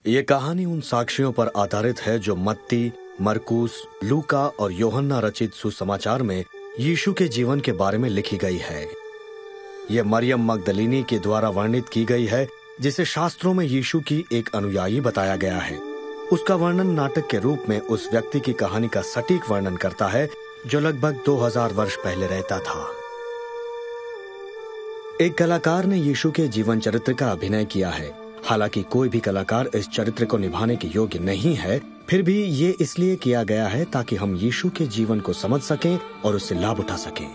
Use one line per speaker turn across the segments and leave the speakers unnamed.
ये कहानी उन साक्ष्यों पर आधारित है जो मत्ती, मरकुस, लूका और यूहन्ना रचित सुसमाचार में यीशु के जीवन के बारे में लिखी गई है। यह मरियम मगदलिनी के द्वारा वर्णित की गई है, जिसे शास्त्रों में यीशु की एक अनुयायी बताया गया है। उसका वर्णन नाटक के रूप में उस व्यक्ति की कहानी का सटीक वर्णन करता है जो लगभग 2000 वर्ष पहले रहता था। एक कलाकार ने यीशु के जीवन चरित्र का अभिनय किया है। हालांकि कोई भी कलाकार इस चरित्र को निभाने के योग्य नहीं है, फिर भी ये इसलिए किया गया है ताकि हम यीशु के जीवन को समझ सकें और उससे लाभ उठा सकें।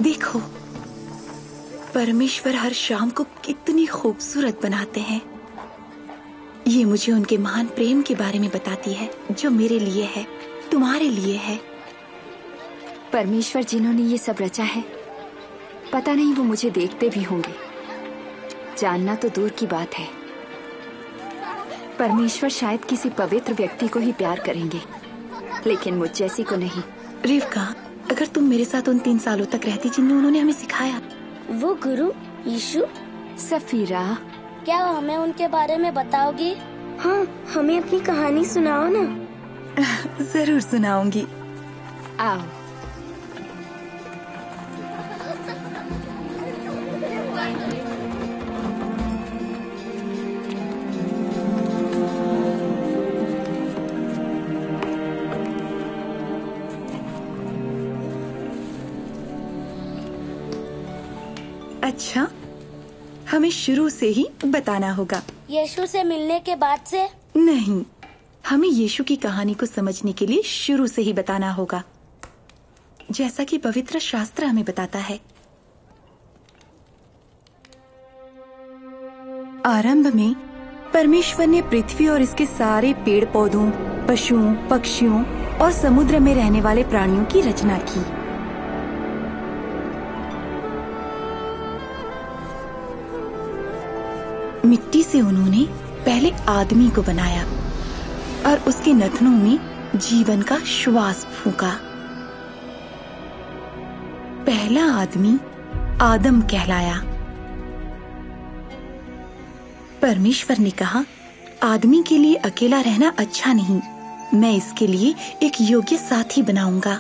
देखो, परमेश्वर हर शाम को कितनी खूबसूरत बनाते हैं। ये मुझे उनके महान प्रेम के बारे में बताती है जो मेरे लिए है, तुम्हारे लिए है।
परमेश्वर जिन्होंने ये सब रचा है, पता नहीं वो मुझे देखते भी होंगे। जानना तो दूर की बात है। परमेश्वर शायद किसी पवित्र व्यक्ति को ही प्यार करेंगे, लेकिन मुझ जैसी को नहीं।
रिवका, अगर तुम मेरे साथ उन 3 सालों तक रहती जिन्हें उन्होंने हमें सिखाया।
वो गुरु यीशु।
सफीरा,
क्या हमें उनके बारे में बताओगी?
हाँ, हमें अपनी कहानी सुनाओ ना।
जरूर सुनाऊंगी।
आओ।
अच्छा, हमें शुरू से ही बताना होगा।
यीशु से मिलने के बाद से?
नहीं, हमें यीशु की कहानी को समझने के लिए शुरू से ही बताना होगा, जैसा कि पवित्र शास्त्र हमें बताता है। आरंभ में परमेश्वर ने पृथ्वी और इसके सारे पेड़ पौधों, पशुओं, पक्षियों और समुद्र में रहने वाले प्राणियों की रचना की। मिट्टी से उन्होंने पहले आदमी को बनाया और उसके नथनों में जीवन का श्वास फूंका। पहला आदमी आदम कहलाया। परमेश्वर ने कहा, आदमी के लिए अकेला रहना अच्छा नहीं, मैं इसके लिए एक योग्य साथी बनाऊंगा।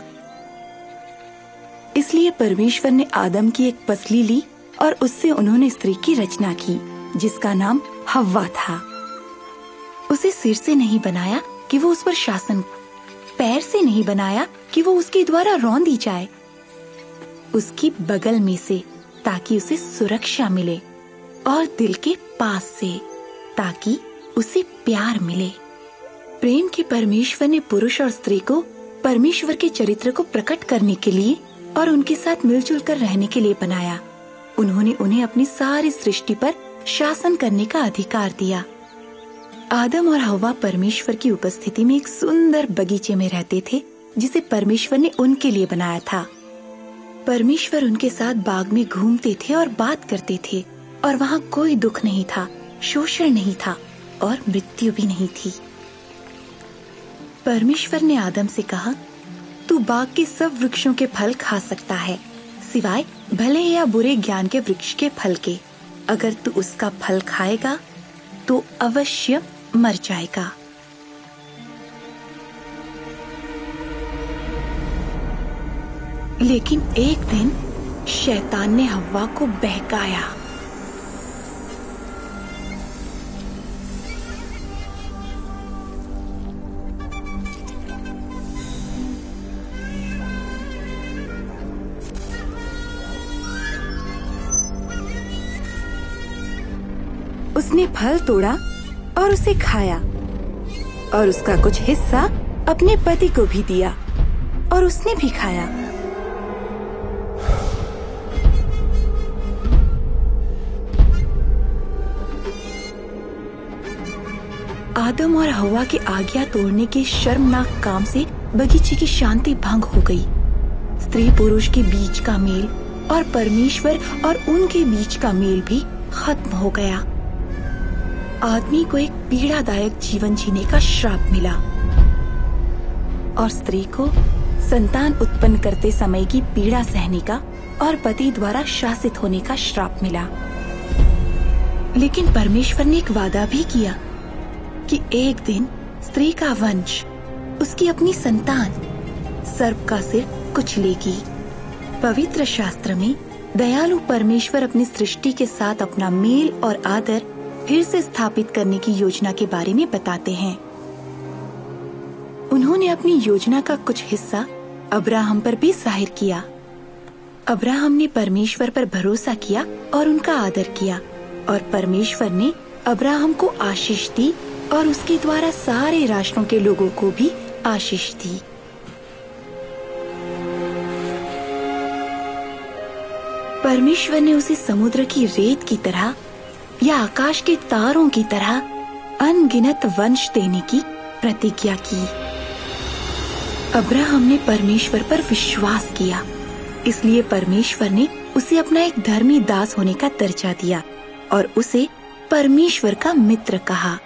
इसलिए परमेश्वर ने आदम की एक पसली ली और उससे उन्होंने स्त्री की रचना की, जिसका नाम हव्वा था। उसे सिर से नहीं बनाया कि वो उस पर शासन, पैर से नहीं बनाया कि वो उसके द्वारा रौंदी जाए, उसकी बगल में से ताकि उसे सुरक्षा मिले, और दिल के पास से ताकि उसे प्यार मिले। प्रेम के परमेश्वर ने पुरुष और स्त्री को परमेश्वर के चरित्र को प्रकट करने के लिए और उनके साथ मिलजुल कर रहने के लिए बनाया। उन्होंने उन्हें अपनी सारी सृष्टि पर शासन करने का अधिकार दिया। आदम और हव्वा परमेश्वर की उपस्थिति में एक सुंदर बगीचे में रहते थे, जिसे परमेश्वर ने उनके लिए बनाया था। परमेश्वर उनके साथ बाग में घूमते थे और बात करते थे, और वहाँ कोई दुख नहीं था, शोषण नहीं था और मृत्यु भी नहीं थी। परमेश्वर ने आदम से कहा, तू बाग के सब वृक्षों के फल खा सकता है, सिवाय भले या बुरे ज्ञान के वृक्ष के फल के। अगर तू उसका फल खाएगा तो अवश्य मर जाएगा। लेकिन एक दिन शैतान ने हव्वा को बहकाया। उसने फल तोड़ा और उसे खाया और उसका कुछ हिस्सा अपने पति को भी दिया और उसने भी खाया। आदम और हव्वा की आज्ञा तोड़ने के शर्मनाक काम से बगीचे की शांति भंग हो गई। स्त्री पुरुष के बीच का मेल और परमेश्वर और उनके बीच का मेल भी खत्म हो गया। आदमी को एक पीड़ादायक जीवन जीने का श्राप मिला और स्त्री को संतान उत्पन्न करते समय की पीड़ा सहने का और पति द्वारा शासित होने का श्राप मिला। लेकिन परमेश्वर ने एक वादा भी किया कि एक दिन स्त्री का वंश, उसकी अपनी संतान, सर्प का सिर कुचलेगी। पवित्र शास्त्र में दयालु परमेश्वर अपनी सृष्टि के साथ अपना मेल और आदर फिर से स्थापित करने की योजना के बारे में बताते हैं। उन्होंने अपनी योजना का कुछ हिस्सा अब्राहम पर भी जाहिर किया। अब्राहम ने परमेश्वर पर भरोसा किया और उनका आदर किया, और परमेश्वर ने अब्राहम को आशीष दी और उसके द्वारा सारे राष्ट्रों के लोगों को भी आशीष दी। परमेश्वर ने उसे समुद्र की रेत की तरह या आकाश के तारों की तरह अनगिनत वंश देने की प्रतिज्ञा की। अब्राहम ने परमेश्वर पर विश्वास किया, इसलिए परमेश्वर ने उसे अपना एक धर्मी दास होने का दर्जा दिया और उसे परमेश्वर का मित्र कहा।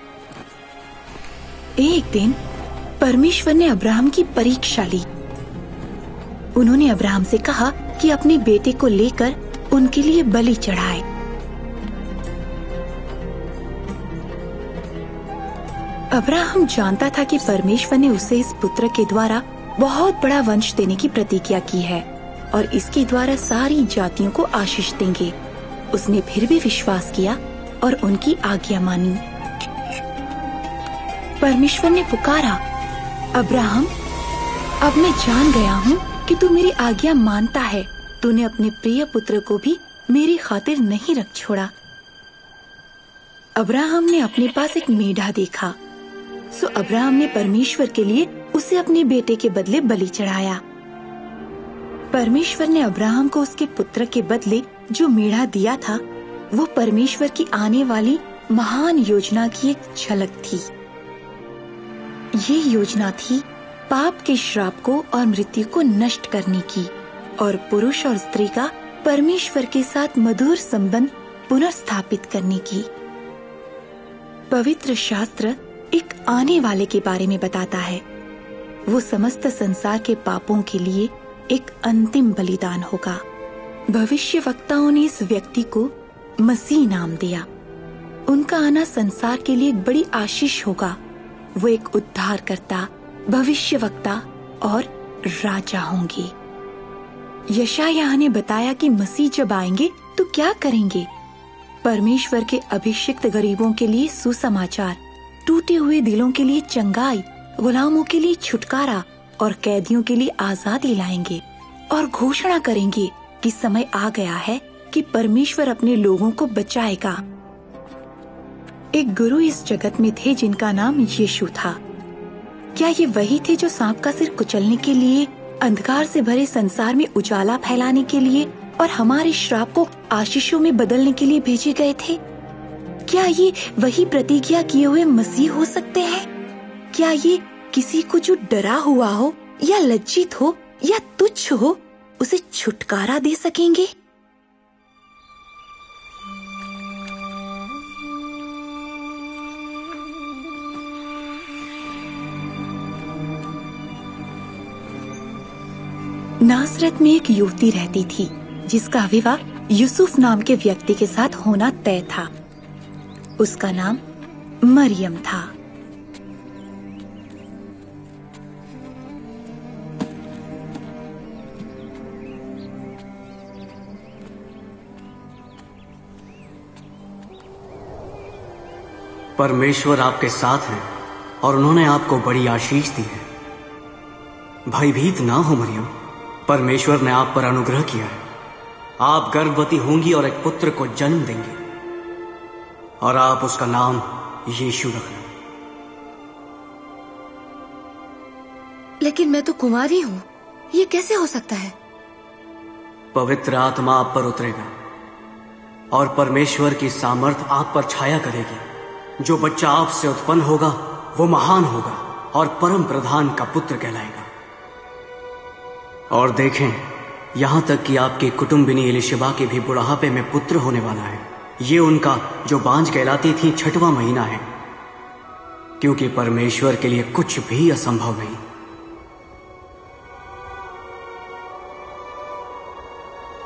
एक दिन परमेश्वर ने अब्राहम की परीक्षा ली। उन्होंने अब्राहम से कहा कि अपने बेटे को लेकर उनके लिए बलि चढ़ाए। अब्राहम जानता था कि परमेश्वर ने उसे इस पुत्र के द्वारा बहुत बड़ा वंश देने की प्रतिज्ञा की है और इसके द्वारा सारी जातियों को आशीष देंगे। उसने फिर भी विश्वास किया और उनकी आज्ञा मानी। परमेश्वर ने पुकारा, अब्राहम, अब मैं जान गया हूँ कि तू मेरी आज्ञा मानता है। तूने अपने प्रिय पुत्र को भी मेरी खातिर नहीं रख छोड़ा। अब्राहम ने अपने पास एक मेढ़ा देखा, सो अब्राहम ने परमेश्वर के लिए उसे अपने बेटे के बदले बलि चढ़ाया। परमेश्वर ने अब्राहम को उसके पुत्र के बदले जो मेढ़ा दिया था, वो परमेश्वर की आने वाली महान योजना की एक झलक थी। ये योजना थी पाप के श्राप को और मृत्यु को नष्ट करने की और पुरुष और स्त्री का परमेश्वर के साथ मधुर संबंध पुनर्स्थापित करने की। पवित्र शास्त्र एक आने वाले के बारे में बताता है। वो समस्त संसार के पापों के लिए एक अंतिम बलिदान होगा। भविष्यवक्ताओं ने इस व्यक्ति को मसीह नाम दिया। उनका आना संसार के लिए एक बड़ी आशीष होगा। वो एक उद्धारकर्ता, भविष्यवक्ता और राजा होंगे। यशायाह ने बताया कि मसीह जब आएंगे तो क्या करेंगे। परमेश्वर के अभिषिक्त गरीबों के लिए सुसमाचार, टूटे हुए दिलों के लिए चंगाई, गुलामों के लिए छुटकारा और कैदियों के लिए आजादी लाएंगे और घोषणा करेंगे कि समय आ गया है कि परमेश्वर अपने लोगों को बचाएगा। एक गुरु इस जगत में थे जिनका नाम यीशु था। क्या ये वही थे जो सांप का सिर कुचलने के लिए, अंधकार से भरे संसार में उजाला फैलाने के लिए और हमारे श्राप को आशीषों में बदलने के लिए भेजे गए थे? क्या ये वही प्रतिज्ञा किए हुए मसीह हो सकते हैं? क्या ये किसी को जो डरा हुआ हो या लज्जित हो या तुच्छ हो, उसे छुटकारा दे सकेंगे? नासरत में एक युवती रहती थी जिसका विवाह यूसुफ नाम के व्यक्ति के साथ होना तय था। उसका नाम मरियम था।
परमेश्वर आपके साथ है और उन्होंने आपको बड़ी आशीष दी है। भयभीत ना हो मरियम, परमेश्वर ने आप पर अनुग्रह किया है। आप गर्भवती होंगी और एक पुत्र को जन्म देंगी और आप उसका नाम यीशु रखना।
लेकिन मैं तो कुंवारी हूँ। ये कैसे हो सकता है?
पवित्र आत्मा आप पर उतरेगा और परमेश्वर की सामर्थ आप पर छाया करेगी। जो बच्चा आपसे उत्पन्न होगा वो महान होगा और परम प्रधान का पुत्र कहलाएगा। और देखें, यहां तक कि आपकी कुटुंबिनी एलिशबा के भी बुढ़ापे में पुत्र होने वाला है। ये उनका जो बांझ कहलाती थी 6वां महीना है, क्योंकि परमेश्वर के लिए कुछ भी असंभव नहीं।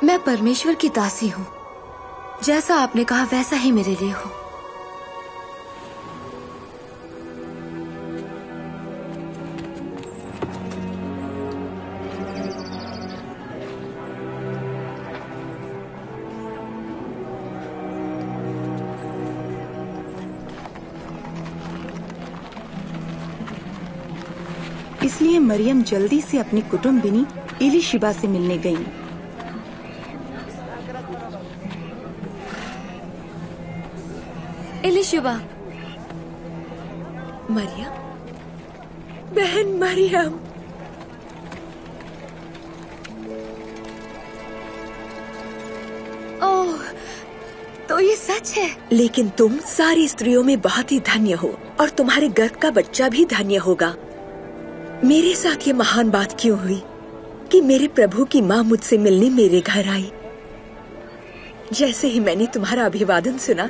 मैं परमेश्वर की दासी हूँ। जैसा आपने कहा वैसा ही मेरे लिए हो। इसलिए मरियम जल्दी से अपनी कुटुंबिनी एलिशिबा से मिलने गई।
एलिशिबा,
मरियम, बहन मरियम। ओह, तो ये सच है।
लेकिन तुम सारी स्त्रियों में बहुत ही धन्य हो और तुम्हारे गर्भ का बच्चा भी धन्य होगा। मेरे साथ ये महान बात क्यों हुई कि मेरे प्रभु की माँ मुझसे मिलने मेरे घर आई। जैसे ही मैंने तुम्हारा अभिवादन सुना,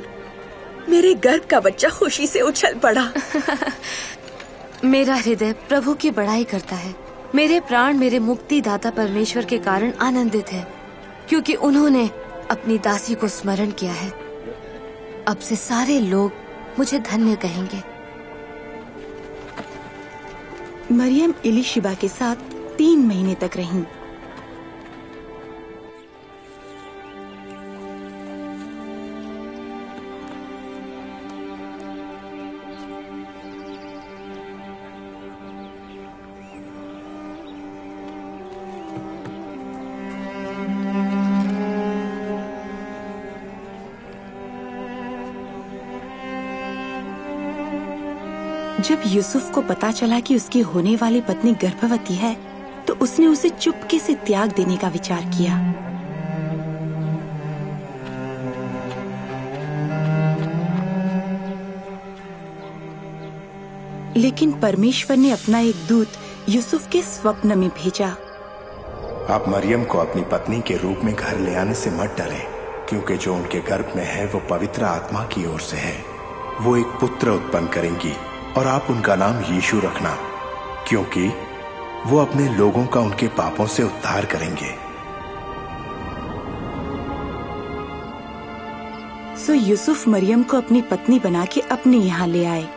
मेरे गर्भ का बच्चा खुशी से उछल पड़ा।
मेरा हृदय प्रभु की बड़ाई करता है। मेरे प्राण मेरे मुक्तिदाता परमेश्वर के कारण आनंदित है, क्योंकि उन्होंने अपनी दासी को स्मरण किया है। अब से सारे लोग मुझे धन्य कहेंगे।
मरियम एलिशिबा के साथ 3 महीने तक रहीं। जब यूसुफ को पता चला कि उसकी होने वाली पत्नी गर्भवती है, तो उसने उसे चुपके से त्याग देने का विचार किया। लेकिन परमेश्वर ने अपना एक दूत यूसुफ के स्वप्न में भेजा।
आप मरियम को अपनी पत्नी के रूप में घर ले आने से मत डरें, क्योंकि जो उनके गर्भ में है वो पवित्र आत्मा की ओर से है। वो एक पुत्र उत्पन्न करेंगी और आप उनका नाम यीशु रखना, क्योंकि वो अपने लोगों का उनके पापों से उद्धार करेंगे।
सो यूसुफ मरियम को अपनी पत्नी बना के अपने यहाँ ले आए।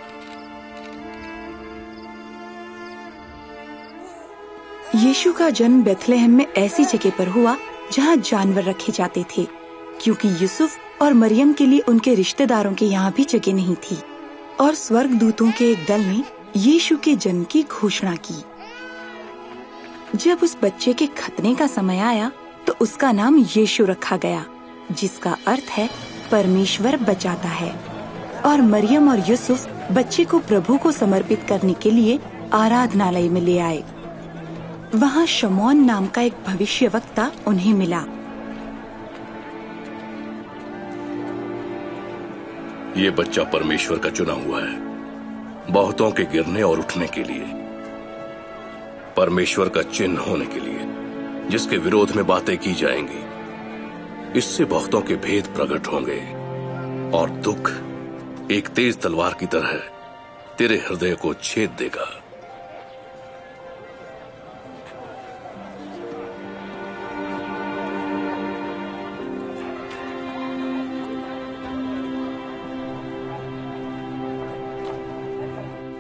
यीशु का जन्म बेथलेहम में ऐसी जगह पर हुआ जहाँ जानवर रखे जाते थे, क्योंकि यूसुफ और मरियम के लिए उनके रिश्तेदारों के यहाँ भी जगह नहीं थी। और स्वर्गदूतों के एक दल ने यीशु के जन्म की घोषणा की। जब उस बच्चे के खतने का समय आया, तो उसका नाम यीशु रखा गया, जिसका अर्थ है परमेश्वर बचाता है। और मरियम और यूसुफ बच्चे को प्रभु को समर्पित करने के लिए आराधनालय में ले आए। वहाँ शमौन नाम का एक भविष्यवक्ता उन्हें मिला।
ये बच्चा परमेश्वर का चुना हुआ है, बहुतों के गिरने और उठने के लिए, परमेश्वर का चिन्ह होने के लिए, जिसके विरोध में बातें की जाएंगी। इससे बहुतों के भेद प्रकट होंगे और दुख एक तेज तलवार की तरह तेरे हृदय को छेद देगा।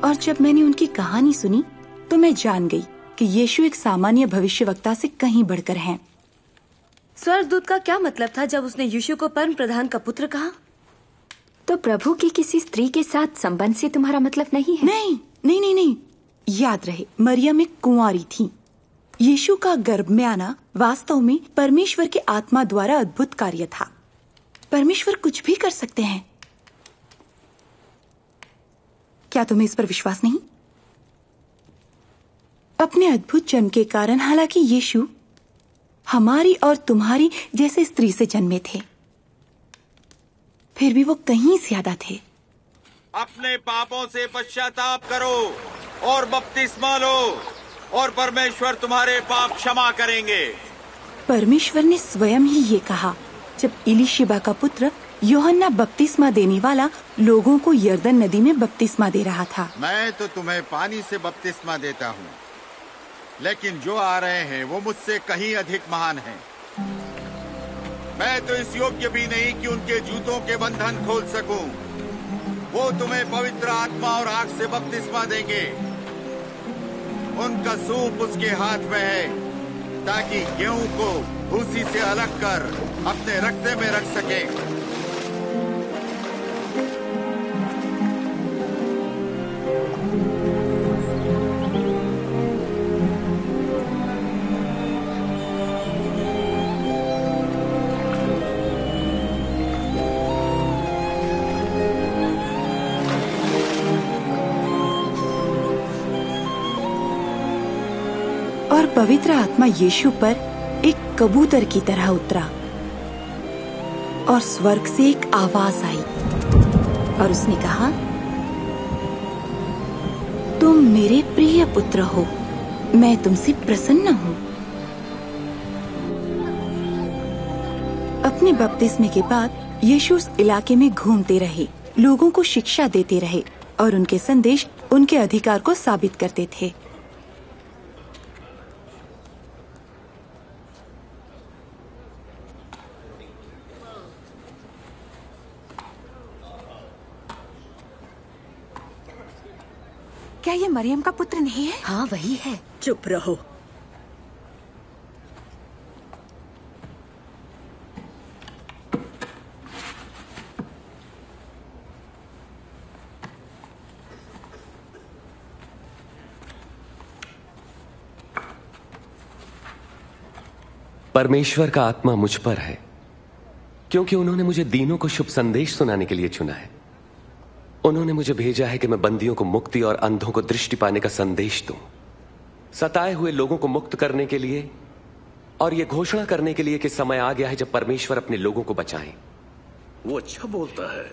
और जब मैंने उनकी कहानी सुनी, तो मैं जान गई कि यीशु एक सामान्य भविष्यवक्ता से कहीं बढ़कर हैं।
स्वर्गदूत का क्या मतलब था जब उसने यीशु को परम प्रधान का पुत्र कहा?
तो प्रभु की किसी स्त्री के साथ संबंध से तुम्हारा मतलब नहीं है?
नहीं नहीं नहीं नहीं, याद रहे, मरियम एक कुंवारी थी। यीशु का गर्भ में आना वास्तव में परमेश्वर के आत्मा द्वारा अद्भुत कार्य था। परमेश्वर कुछ भी कर सकते हैं। क्या तुम्हें इस पर विश्वास नहीं? अपने अद्भुत जन्म के कारण हालांकि यीशु हमारी और तुम्हारी जैसे स्त्री से जन्मे थे, फिर भी वो कहीं ज्यादा थे।
अपने पापों से पश्चाताप करो और बपतिस्मा लो और परमेश्वर तुम्हारे पाप क्षमा करेंगे।
परमेश्वर ने स्वयं ही ये कहा जब इलीशिबा का पुत्र यूहन्ना बपतिस्मा देने वाला लोगों को यरदन नदी में बपतिस्मा दे रहा था।
मैं तो तुम्हें पानी से बपतिस्मा देता हूँ, लेकिन जो आ रहे हैं वो मुझसे कहीं अधिक महान हैं। मैं तो इस योग्य भी नहीं कि उनके जूतों के बंधन खोल सकूं। वो तुम्हें पवित्र आत्मा और आग से बपतिस्मा देंगे। उनका सूप उसके हाथ में है, ताकि गेहूं को भूसी से अलग कर अपने रखते में रख सके।
और पवित्र आत्मा यीशु पर एक कबूतर की तरह उतरा और स्वर्ग से एक आवाज आई और उसने कहा, तुम मेरे प्रिय पुत्र हो, मैं तुमसे प्रसन्न हूँ। अपने बपतिस्मे के बाद यीशु उस इलाके में घूमते रहे, लोगों को शिक्षा देते रहे और उनके संदेश उनके अधिकार को साबित करते थे।
क्या ये मरियम का पुत्र नहीं है?
हाँ वही है।
चुप रहो।
परमेश्वर का आत्मा मुझ पर है, क्योंकि उन्होंने मुझे दीनों को शुभ संदेश सुनाने के लिए चुना है। उन्होंने मुझे भेजा है कि मैं बंदियों को मुक्ति और अंधों को दृष्टि पाने का संदेश दूं, सताए हुए लोगों को मुक्त करने के लिए और ये घोषणा करने के लिए कि समय आ गया है जब परमेश्वर अपने लोगों को बचाए।
वो अच्छा बोलता है।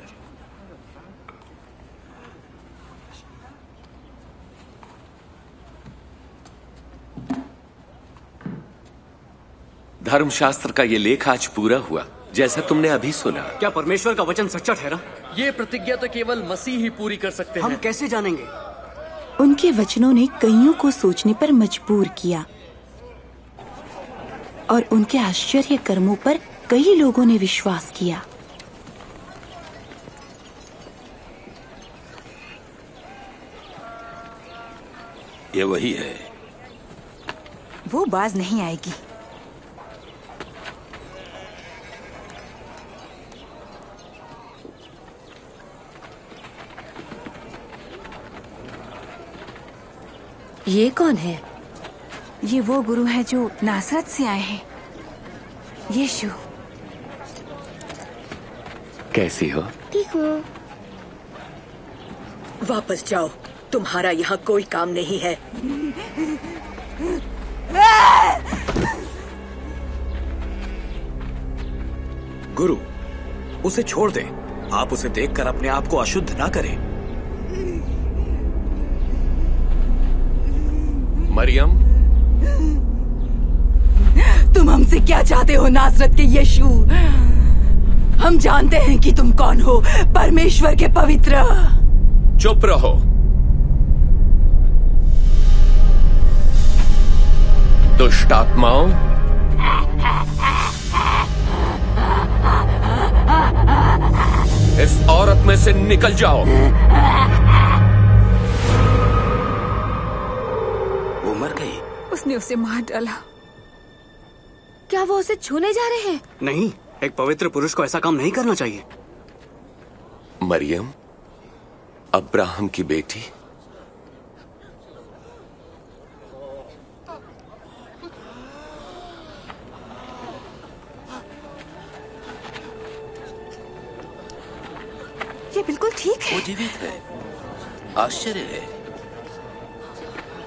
धर्मशास्त्र का ये लेख आज पूरा हुआ, जैसा तुमने अभी सुना।
क्या परमेश्वर का वचन सच्चा ठहरा?
ये प्रतिज्ञा तो केवल मसीह ही पूरी कर सकते हैं।
हम कैसे जानेंगे?
उनके वचनों ने कईयों को सोचने पर मजबूर किया और उनके आश्चर्य कर्मों पर कई लोगों ने विश्वास किया।
ये वही है।
वो बाज नहीं आएगी।
ये कौन है?
ये वो गुरु है जो नासरत से आए हैं, यीशु।
कैसी हो?
ठीक हूँ।
वापस जाओ, तुम्हारा यहाँ कोई काम नहीं है।
गुरु, उसे छोड़ दें। आप उसे देखकर अपने आप को अशुद्ध ना करें।
मरियम,
तुम हमसे क्या चाहते हो नासरत के यीशु? हम जानते हैं कि तुम कौन हो, परमेश्वर के पवित्र।
चुप रहो। दुष्ट आत्माओं, इस औरत में से निकल जाओ।
वो मर गई।
उसने उसे मार डाला।
क्या वो उसे छूने जा रहे हैं?
नहीं, एक पवित्र पुरुष को ऐसा काम नहीं करना चाहिए।
मरियम, अब्राहम की बेटी,
ये बिल्कुल ठीक है।
वो जीवित है। आश्चर्य है।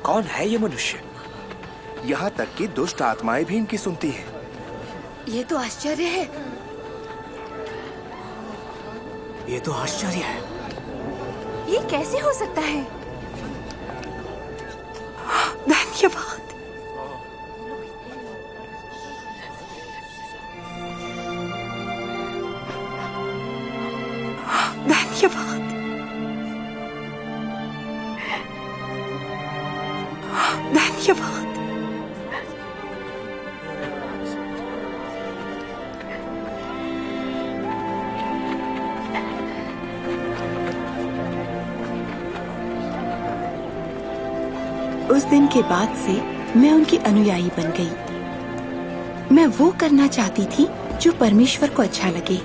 कौन है ये मनुष्य?
यहाँ तक कि दुष्ट आत्माएं भी इनकी सुनती हैं।
ये तो आश्चर्य है।
ये तो आश्चर्य है।
ये कैसे हो सकता है? धन्यवाद। धन्यवाद। धन्यवाद। उस दिन के बाद से मैं उनकी अनुयायी बन गई। मैं वो करना चाहती थी जो परमेश्वर को अच्छा लगे।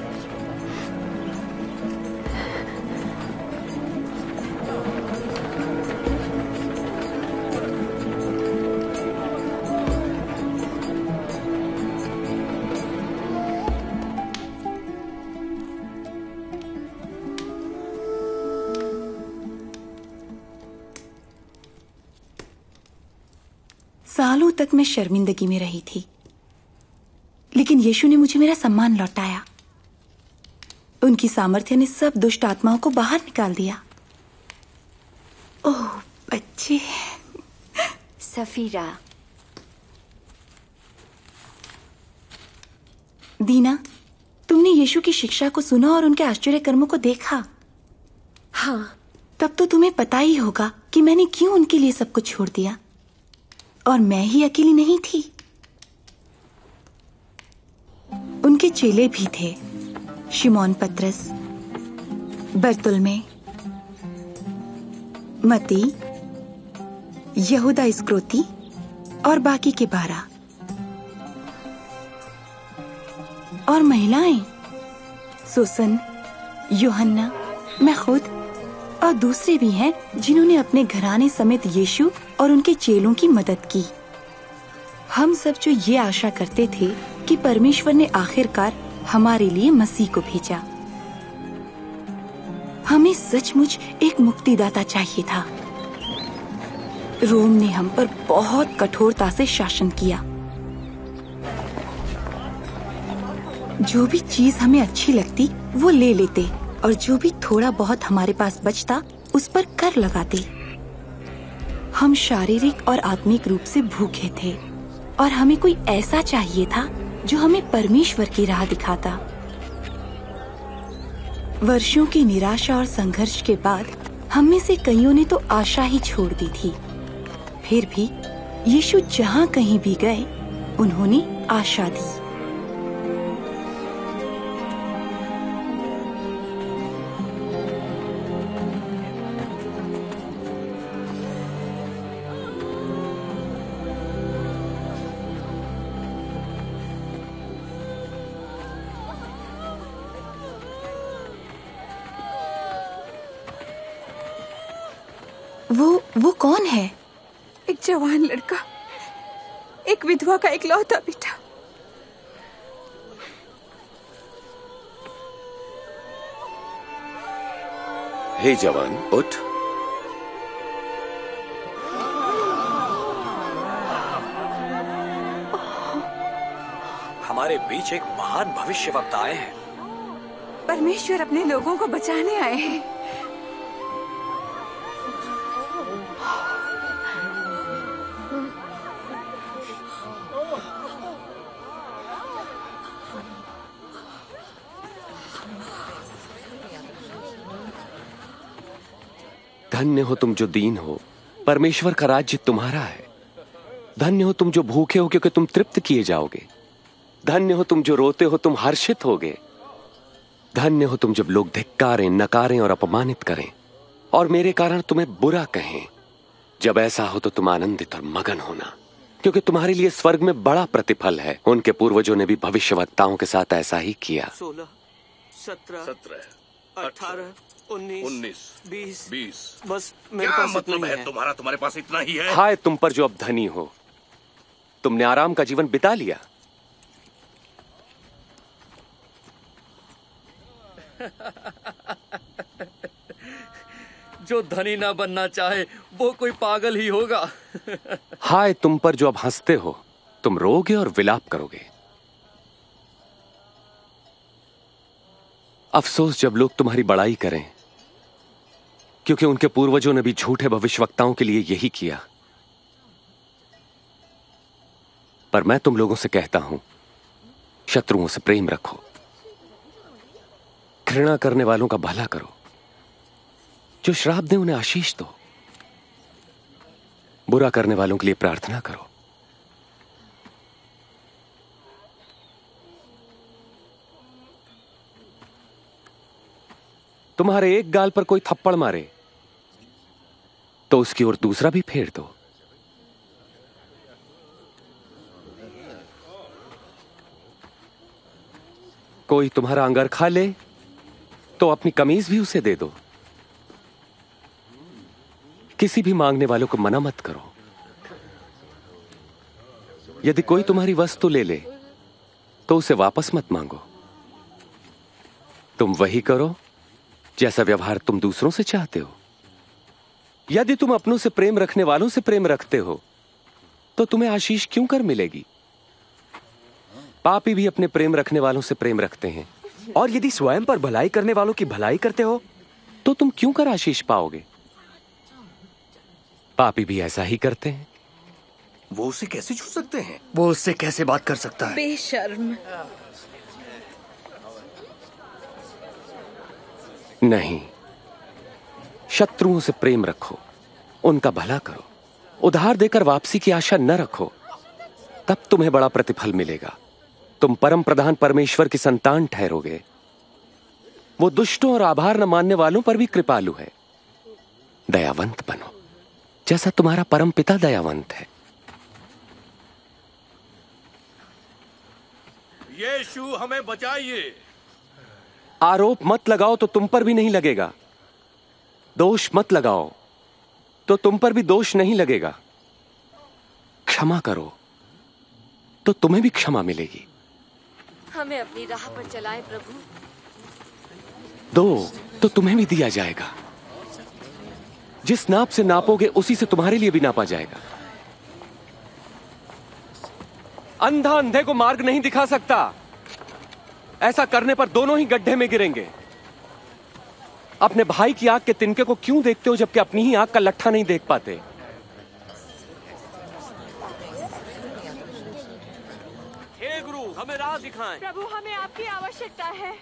सालों तक मैं शर्मिंदगी में रही थी, लेकिन यीशु ने मुझे मेरा सम्मान लौटाया। उनकी सामर्थ्य ने सब दुष्ट आत्माओं को बाहर निकाल दिया। ओह बच्चे।
सफीरा।
दीना, तुमने यीशु की शिक्षा को सुना और उनके आश्चर्य कर्मों को देखा।
हाँ,
तब तो तुम्हें पता ही होगा कि मैंने क्यों उनके लिए सब कुछ छोड़ दिया। और मैं ही अकेली नहीं थी, उनके चेले भी थे। शिमोन पतरस, बरतुल्मे, मती, यहूदा इस्करियोती और बाकी के 12। और महिलाएं सुसन, यूहन्ना, मैं खुद और दूसरे भी हैं जिन्होंने अपने घराने समेत यीशु और उनके चेलों की मदद की। हम सब जो ये आशा करते थे कि परमेश्वर ने आखिरकार हमारे लिए मसीह को भेजा। हमें सचमुच एक मुक्तिदाता चाहिए था। रोम ने हम पर बहुत कठोरता से शासन किया। जो भी चीज हमें अच्छी लगती वो ले लेते और जो भी थोड़ा बहुत हमारे पास बचता उस पर कर लगाते। हम शारीरिक और आत्मिक रूप से भूखे थे और हमें कोई ऐसा चाहिए था जो हमें परमेश्वर की राह दिखाता। वर्षों की निराशा और संघर्ष के बाद हम में से कईयों ने तो आशा ही छोड़ दी थी। फिर भी यीशु जहाँ कहीं भी गए उन्होंने आशा दी। वो कौन है?
एक जवान लड़का, एक विधवा का इकलौता बेटा।
हे जवान, उठ।
हमारे बीच एक महान भविष्यवक्ता आए हैं।
परमेश्वर अपने लोगों को बचाने आए हैं।
धन्य हो तुम जो दीन हो, परमेश्वर का राज्य तुम्हारा है। धन्य हो तुम जो भूखे हो, क्योंकि तुम तृप्त किए जाओगे। धन्य हो तुम जो रोते हो, तुम हर्षित होगे। धन्य हो तुम जब लोग धिक्कारें, नकारें और अपमानित करें और मेरे कारण तुम्हें बुरा कहें। जब ऐसा हो तो तुम आनंदित और मगन होना, क्योंकि तुम्हारे लिए स्वर्ग में बड़ा प्रतिफल है। उनके पूर्वजों ने भी भविष्यवक्ताओं के साथ ऐसा ही किया।
16, 17, 18, 19, 20। बस मेरे पास
मतलब है तुम्हारा? तुम्हारे पास इतना ही है?
हाय तुम पर जो अब धनी हो, तुमने आराम का जीवन बिता लिया।
जो धनी ना बनना चाहे वो कोई पागल ही होगा।
हाय तुम पर जो अब हंसते हो, तुम रोगे और विलाप करोगे। अफसोस जब लोग तुम्हारी बड़ाई करें, क्योंकि उनके पूर्वजों ने भी झूठे भविष्यवक्ताओं के लिए यही किया। पर मैं तुम लोगों से कहता हूं, शत्रुओं से प्रेम रखो, घृणा करने वालों का भला करो, जो श्राप दे उन्हें आशीष दो, बुरा करने वालों के लिए प्रार्थना करो। तुम्हारे एक गाल पर कोई थप्पड़ मारे तो उसकी ओर दूसरा भी फेर दो। कोई तुम्हारा अंगर खा ले तो अपनी कमीज भी उसे दे दो। किसी भी मांगने वालों को मना मत करो। यदि कोई तुम्हारी वस्तु ले ले तो उसे वापस मत मांगो। तुम वही करो जैसा व्यवहार तुम दूसरों से चाहते हो। यदि तुम अपनों से प्रेम रखने वालों से प्रेम रखते हो तो तुम्हें आशीष क्यों कर मिलेगी? पापी भी अपने प्रेम रखने वालों से प्रेम रखते हैं।
और यदि स्वयं पर भलाई करने वालों की भलाई करते हो
तो तुम क्यों कर आशीष पाओगे? पापी भी ऐसा ही करते हैं।
वो उसे कैसे छू सकते हैं?
वो उससे कैसे बात कर सकता है?
बेशर्म।
नहीं, शत्रुओं से प्रेम रखो, उनका भला करो, उधार देकर वापसी की आशा न रखो, तब तुम्हें बड़ा प्रतिफल मिलेगा। तुम परम प्रधान परमेश्वर की संतान ठहरोगे। वो दुष्टों और आभार न मानने वालों पर भी कृपालु है। दयावंत बनो जैसा तुम्हारा परम पिता दयावंत है।
यीशु हमें बचाइए।
आरोप मत लगाओ तो तुम पर भी नहीं लगेगा। दोष मत लगाओ तो तुम पर भी दोष नहीं लगेगा। क्षमा करो तो तुम्हें भी क्षमा मिलेगी।
हमें अपनी राह पर चलाएं प्रभु।
दो तो तुम्हें भी दिया जाएगा। जिस नाप से नापोगे उसी से तुम्हारे लिए भी नापा जाएगा। अंधा अंधे को मार्ग नहीं दिखा सकता। ऐसा करने पर दोनों ही गड्ढे में गिरेंगे। अपने भाई की आंख के तिनके को क्यों देखते हो जबकि अपनी ही आंख का लट्ठा नहीं देख पाते? हे गुरु, हमें राह दिखाएं।
प्रभु, हमें आपकी आवश्यकता है।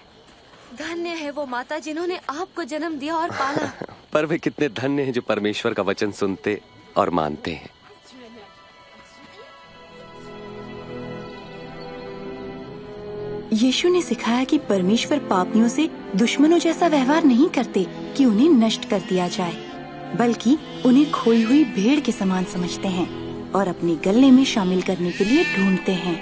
धन्य है वो माता जिन्होंने आपको जन्म दिया और पाला।
पर वे कितने धन्य हैं जो परमेश्वर का वचन सुनते और मानते हैं।
यीशु ने सिखाया कि परमेश्वर पापियों से दुश्मनों जैसा व्यवहार नहीं करते कि उन्हें नष्ट कर दिया जाए, बल्कि उन्हें खोई हुई भेड़ के समान समझते हैं और अपने गले में शामिल करने के लिए ढूंढते हैं।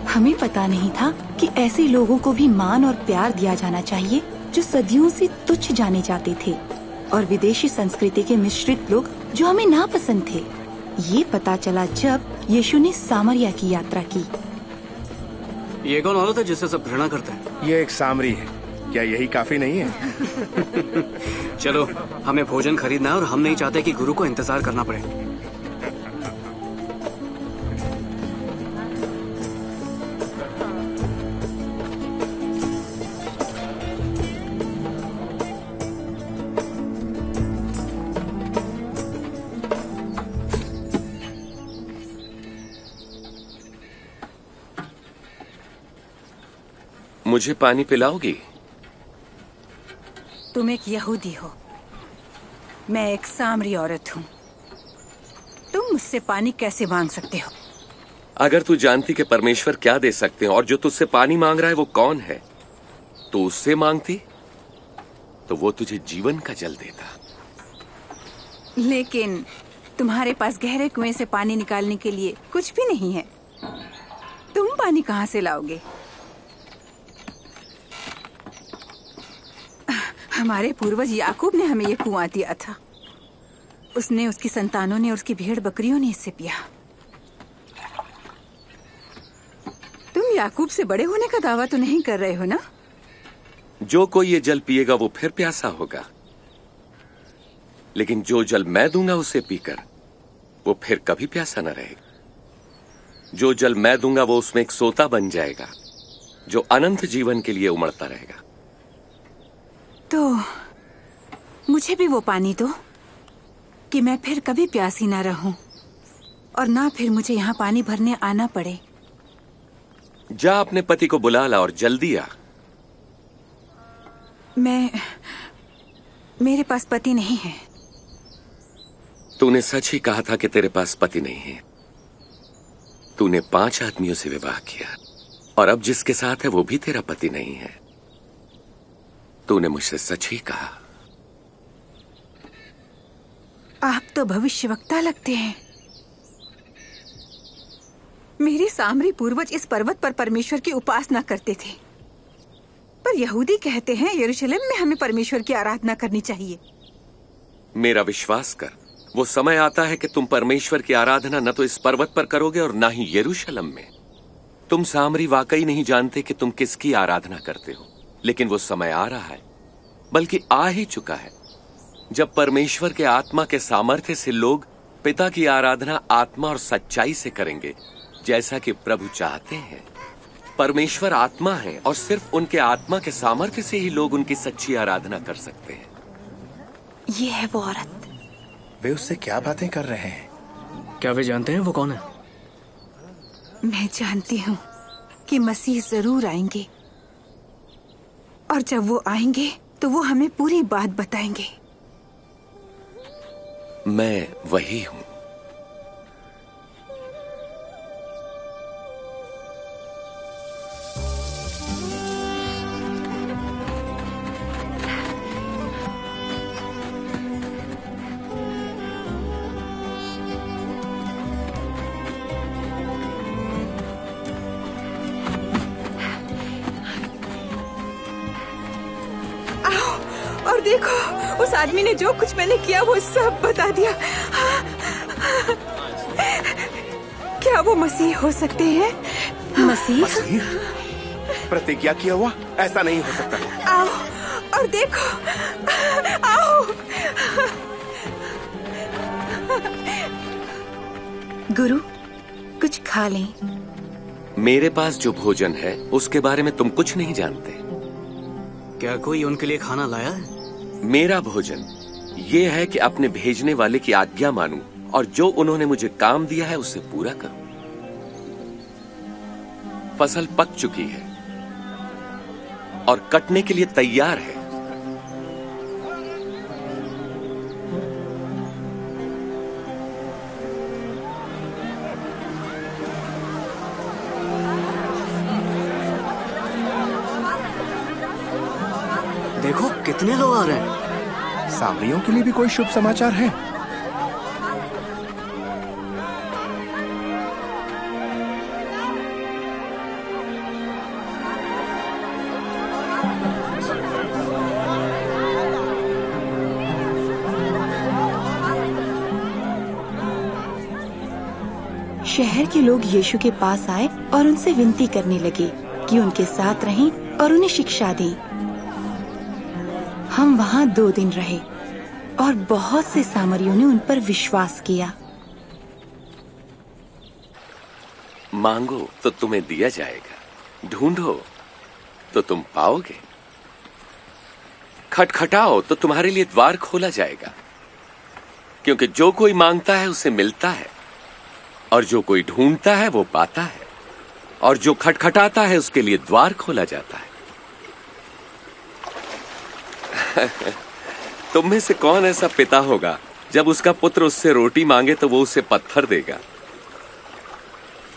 हमें पता नहीं था कि ऐसे लोगों को भी मान और प्यार दिया जाना चाहिए जो सदियों से तुच्छ जाने जाते थे, और विदेशी संस्कृति के मिश्रित लोग जो हमें नापसंद थे। ये पता चला जब यीशु ने सामरिया की यात्रा की।
ये कौन औरत है जिससे सब घृणा करते हैं?
ये एक सामरी है। क्या यही काफी नहीं है?
चलो, हमें भोजन खरीदना है और हम नहीं चाहते कि गुरु को इंतजार करना पड़े।
मुझे पानी पिलाओगी?
तुम एक यहूदी हो, मैं एक सामरी औरत हूँ। तुम मुझसे पानी कैसे मांग सकते हो?
अगर तू जानती कि परमेश्वर क्या दे सकते हैं और जो तुझसे पानी मांग रहा है वो कौन है, तो उससे मांगती तो वो तुझे जीवन का जल देता।
लेकिन तुम्हारे पास गहरे कुएं से पानी निकालने के लिए कुछ भी नहीं है। तुम पानी कहाँ से लाओगे? हमारे पूर्वज याकूब ने हमें ये कुआं दिया था। उसने, उसकी संतानों ने, उसकी भेड़ बकरियों ने इससे पिया। तुम याकूब से बड़े होने का दावा तो नहीं कर रहे हो ना?
जो कोई ये जल पिएगा वो फिर प्यासा होगा, लेकिन जो जल मैं दूंगा उसे पीकर वो फिर कभी प्यासा न रहेगा। जो जल मैं दूंगा वो उसमें एक सोता बन जाएगा जो अनंत जीवन के लिए उमड़ता रहेगा।
तो मुझे भी वो पानी दो कि मैं फिर कभी प्यासी ना रहूं और ना फिर मुझे यहाँ पानी भरने आना पड़े।
जा अपने पति को बुला ला और जल्दी आ।
मेरे पास पति नहीं है।
तूने सच ही कहा था कि तेरे पास पति नहीं है। तूने 5 आदमियों से विवाह किया और अब जिसके साथ है वो भी तेरा पति नहीं है। तूने मुझसे सच ही कहा।
आप तो भविष्यवक्ता लगते हैं। मेरे सामरी पूर्वज इस पर्वत पर परमेश्वर की उपासना करते थे, पर यहूदी कहते हैं यरूशलेम में हमें परमेश्वर की आराधना करनी चाहिए।
मेरा विश्वास कर, वो समय आता है कि तुम परमेश्वर की आराधना न तो इस पर्वत पर करोगे और न ही यरूशलेम में। तुम सामरी वाकई नहीं जानते कि तुम किसकी आराधना करते हो, लेकिन वो समय आ रहा है, बल्कि आ ही चुका है, जब परमेश्वर के आत्मा के सामर्थ्य से लोग पिता की आराधना आत्मा और सच्चाई से करेंगे, जैसा कि प्रभु चाहते हैं। परमेश्वर आत्मा है और सिर्फ उनके आत्मा के सामर्थ्य से ही लोग उनकी सच्ची आराधना कर सकते हैं।
ये है वो औरत।
वे उससे क्या बातें कर रहे हैं?
क्या वे जानते हैं वो कौन है?
मैं जानती हूँ कि मसीह जरूर आएंगे, और जब वो आएंगे तो वो हमें पूरी बात बताएंगे।
मैं वही हूं।
और देखो, उस आदमी ने जो कुछ मैंने किया वो सब बता दिया। क्या वो मसीह हो सकते हैं?
मसीह? प्रतिज्ञा किया हुआ? ऐसा नहीं हो सकता।
आओ और देखो, आओ। गुरु, कुछ खा लें।
मेरे पास जो भोजन है उसके बारे में तुम कुछ नहीं जानते।
क्या कोई उनके लिए खाना लाया है?
मेरा भोजन ये है कि अपने भेजने वाले की आज्ञा मानूं और जो उन्होंने मुझे काम दिया है उसे पूरा करूं। फसल पक चुकी है और कटने के लिए तैयार है।
देखो कितने लोग आ रहे हैं।
सामरियों के लिए भी कोई शुभ समाचार है?
शहर के लोग यीशु के पास आए और उनसे विनती करने लगे कि उनके साथ रहें और उन्हें शिक्षा दें। हम वहाँ 2 दिन रहे और बहुत से सामरियों ने उन पर विश्वास किया।
मांगो तो तुम्हें दिया जाएगा, ढूंढो तो तुम पाओगे, खटखटाओ तो तुम्हारे लिए द्वार खोला जाएगा। क्योंकि जो कोई मांगता है उसे मिलता है, और जो कोई ढूंढता है वो पाता है, और जो खटखटाता है उसके लिए द्वार खोला जाता है। तुम में से कौन ऐसा पिता होगा जब उसका पुत्र उससे रोटी मांगे तो वो उसे पत्थर देगा,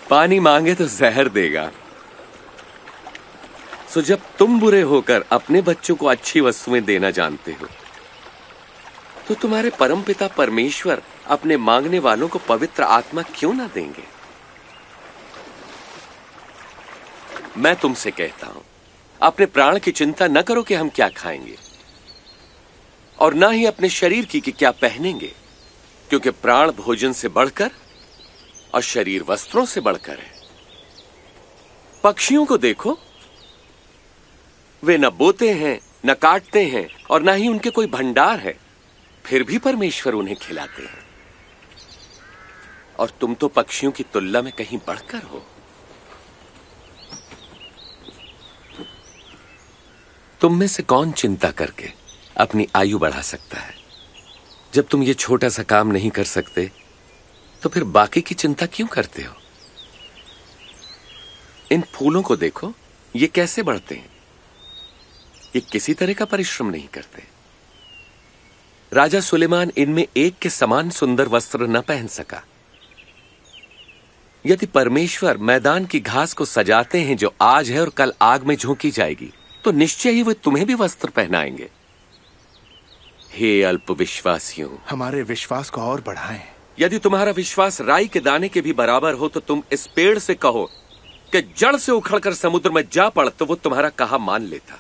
पानी मांगे तो जहर देगा? सो जब तुम बुरे होकर अपने बच्चों को अच्छी वस्तुएं देना जानते हो, तो तुम्हारे परमपिता परमेश्वर अपने मांगने वालों को पवित्र आत्मा क्यों ना देंगे? मैं तुमसे कहता हूं, अपने प्राण की चिंता न करो कि हम क्या खाएंगे, और ना ही अपने शरीर की कि क्या पहनेंगे, क्योंकि प्राण भोजन से बढ़कर और शरीर वस्त्रों से बढ़कर है। पक्षियों को देखो, वे न बोते हैं, न काटते हैं और न ही उनके कोई भंडार है, फिर भी परमेश्वर उन्हें खिलाते हैं। और तुम तो पक्षियों की तुलना में कहीं बढ़कर हो। तुम में से कौन चिंता करके अपनी आयु बढ़ा सकता है? जब तुम ये छोटा सा काम नहीं कर सकते तो फिर बाकी की चिंता क्यों करते हो? इन फूलों को देखो, ये कैसे बढ़ते हैं। ये किसी तरह का परिश्रम नहीं करते। राजा सुलेमान इनमें एक के समान सुंदर वस्त्र न पहन सका। यदि परमेश्वर मैदान की घास को सजाते हैं जो आज है और कल आग में झोंकी जाएगी, तो निश्चय ही वे तुम्हें भी वस्त्र पहनाएंगे। हे अल्पविश्वासियों,
हमारे विश्वास को और बढ़ाएं।
यदि तुम्हारा विश्वास राई के दाने के भी बराबर हो तो तुम इस पेड़ से कहो कि जड़ से उखड़कर समुद्र में जा पड़, तो वो तुम्हारा कहा मान लेता।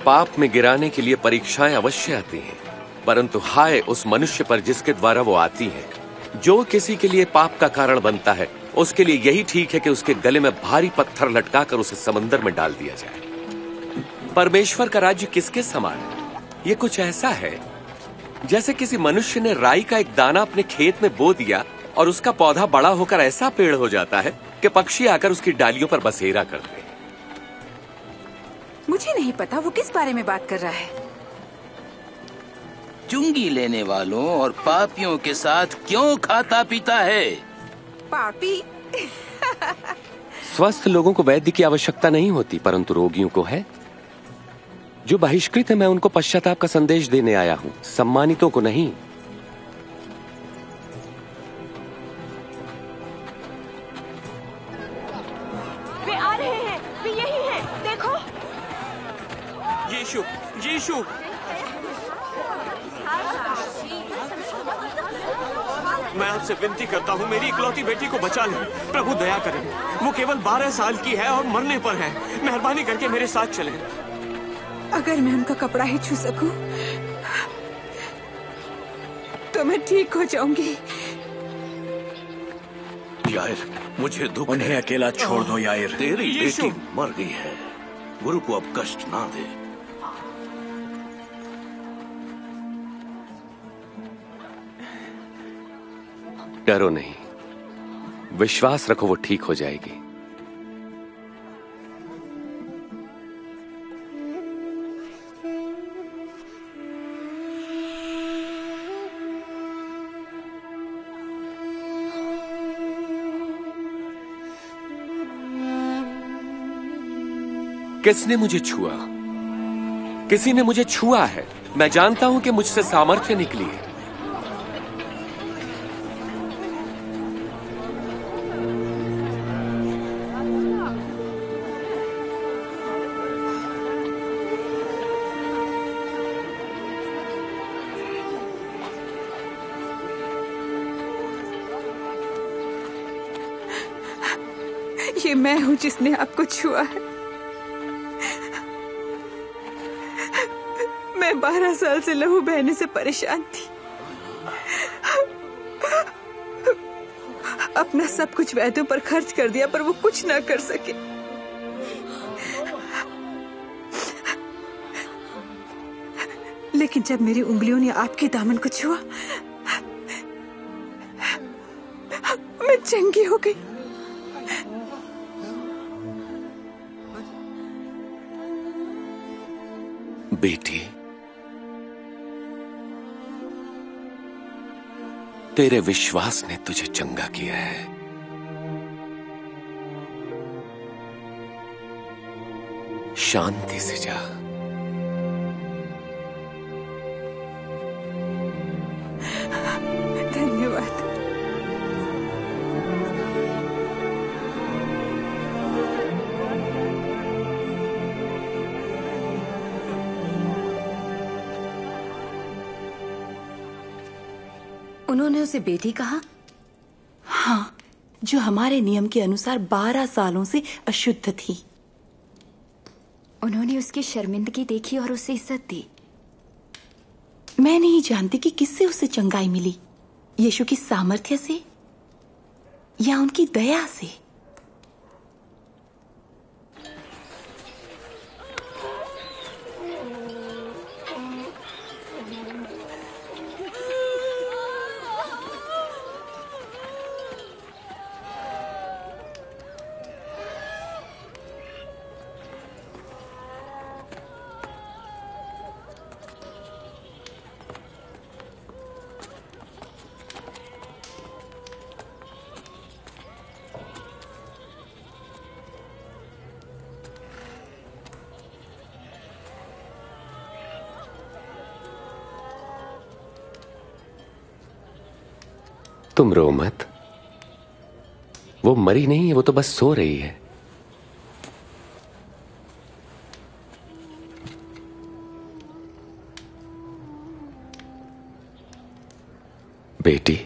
पाप में गिराने के लिए परीक्षाएं अवश्य आती हैं, परंतु हाय उस मनुष्य पर जिसके द्वारा वो आती हैं। जो किसी के लिए पाप का कारण बनता है, उसके लिए यही ठीक है कि उसके गले में भारी पत्थर लटकाकर उसे समंदर में डाल दिया जाए। परमेश्वर का राज्य किसके समान है? ये कुछ ऐसा है जैसे किसी मनुष्य ने राई का एक दाना अपने खेत में बो दिया और उसका पौधा बड़ा होकर ऐसा पेड़ हो जाता है कि पक्षी आकर उसकी डालियों पर बसेरा करते हैं।
मुझे नहीं पता वो किस बारे में बात कर रहा है।
चुंगी लेने वालों और पापियों के साथ क्यों खाता पीता है?
पापी?
स्वस्थ लोगों को वैद्य की आवश्यकता नहीं होती, परंतु रोगियों को है। जो बहिष्कृत है, मैं उनको पश्चाताप का संदेश देने आया हूं, सम्मानितों को नहीं।
वे आ रहे हैं, वे यही हैं, देखो।
यीशु, यीशु, मैं आपसे विनती करता हूँ, मेरी इकलौती बेटी को बचा लें। प्रभु दया करें, वो केवल 12 साल की है और मरने पर है। मेहरबानी करके मेरे साथ चलें।
अगर मैं उनका कपड़ा ही छू सकूं, तो मैं ठीक हो जाऊंगी।
यायर, मुझे दुख
उन्हें
है।
अकेला छोड़ दो यायर।
तेरी बेटी मर गई है, गुरु को अब कष्ट ना दे।
डरो नहीं, विश्वास रखो, वो ठीक हो जाएगी। किसने मुझे छुआ? किसी ने मुझे छुआ है। मैं जानता हूं कि मुझसे सामर्थ्य निकली है।
ये मैं हूं जिसने आपको छुआ है। मैं 12 साल से लहू बहने से परेशान थी। अपना सब कुछ वैद्यों पर खर्च कर दिया, पर वो कुछ ना कर सके। लेकिन जब मेरी उंगलियों ने आपके दामन को छुआ, मैं चंगी हो गई।
बेटी, तेरे विश्वास ने तुझे चंगा किया है। शांति से जा।
धन्यवाद।
उन्होंने उसे बेटी कहा?
हाँ, जो हमारे नियम के अनुसार 12 सालों से अशुद्ध थी।
उन्होंने उसकी शर्मिंदगी देखी और उसे इज्जत दी।
मैं नहीं जानती कि किससे उसे चंगाई मिली, यीशु की सामर्थ्य से या उनकी दया से।
तुम रो मत, वो मरी नहीं है, वो तो बस सो रही है। बेटी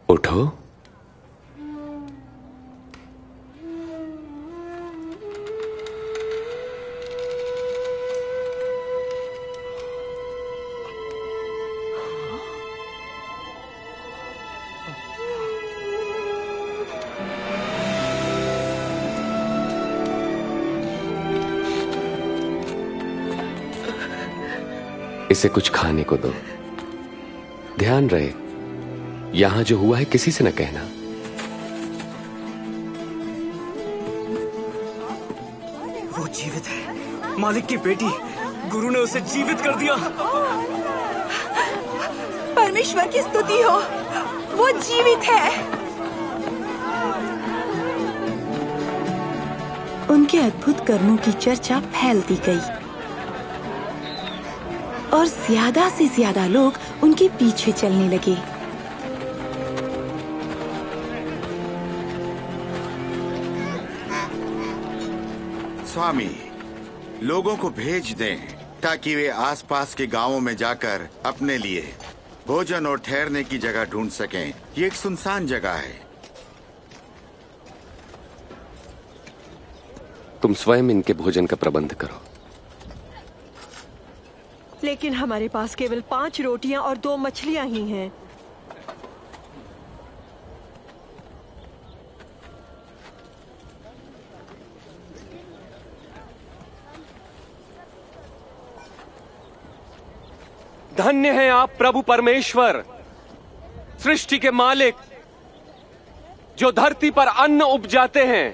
उठो। इसे कुछ खाने को दो। ध्यान रहे, यहां जो हुआ है किसी से न कहना।
वो जीवित है, मालिक की बेटी। गुरु ने उसे जीवित कर दिया।
परमेश्वर की स्तुति हो, वो जीवित है। उनके अद्भुत कर्मों की चर्चा फैलती गई और ज्यादा से ज्यादा लोग उनके पीछे चलने लगे।
स्वामी, लोगों को भेज दें ताकि वे आसपास के गांवों में जाकर अपने लिए भोजन और ठहरने की जगह ढूंढ सकें। ये एक सुनसान जगह है।
तुम स्वयं इनके भोजन का प्रबंध करो।
लेकिन हमारे पास केवल 5 रोटियां और 2 मछलियां ही हैं।
धन्य है आप प्रभु परमेश्वर, सृष्टि के मालिक, जो धरती पर अन्न उपजाते हैं।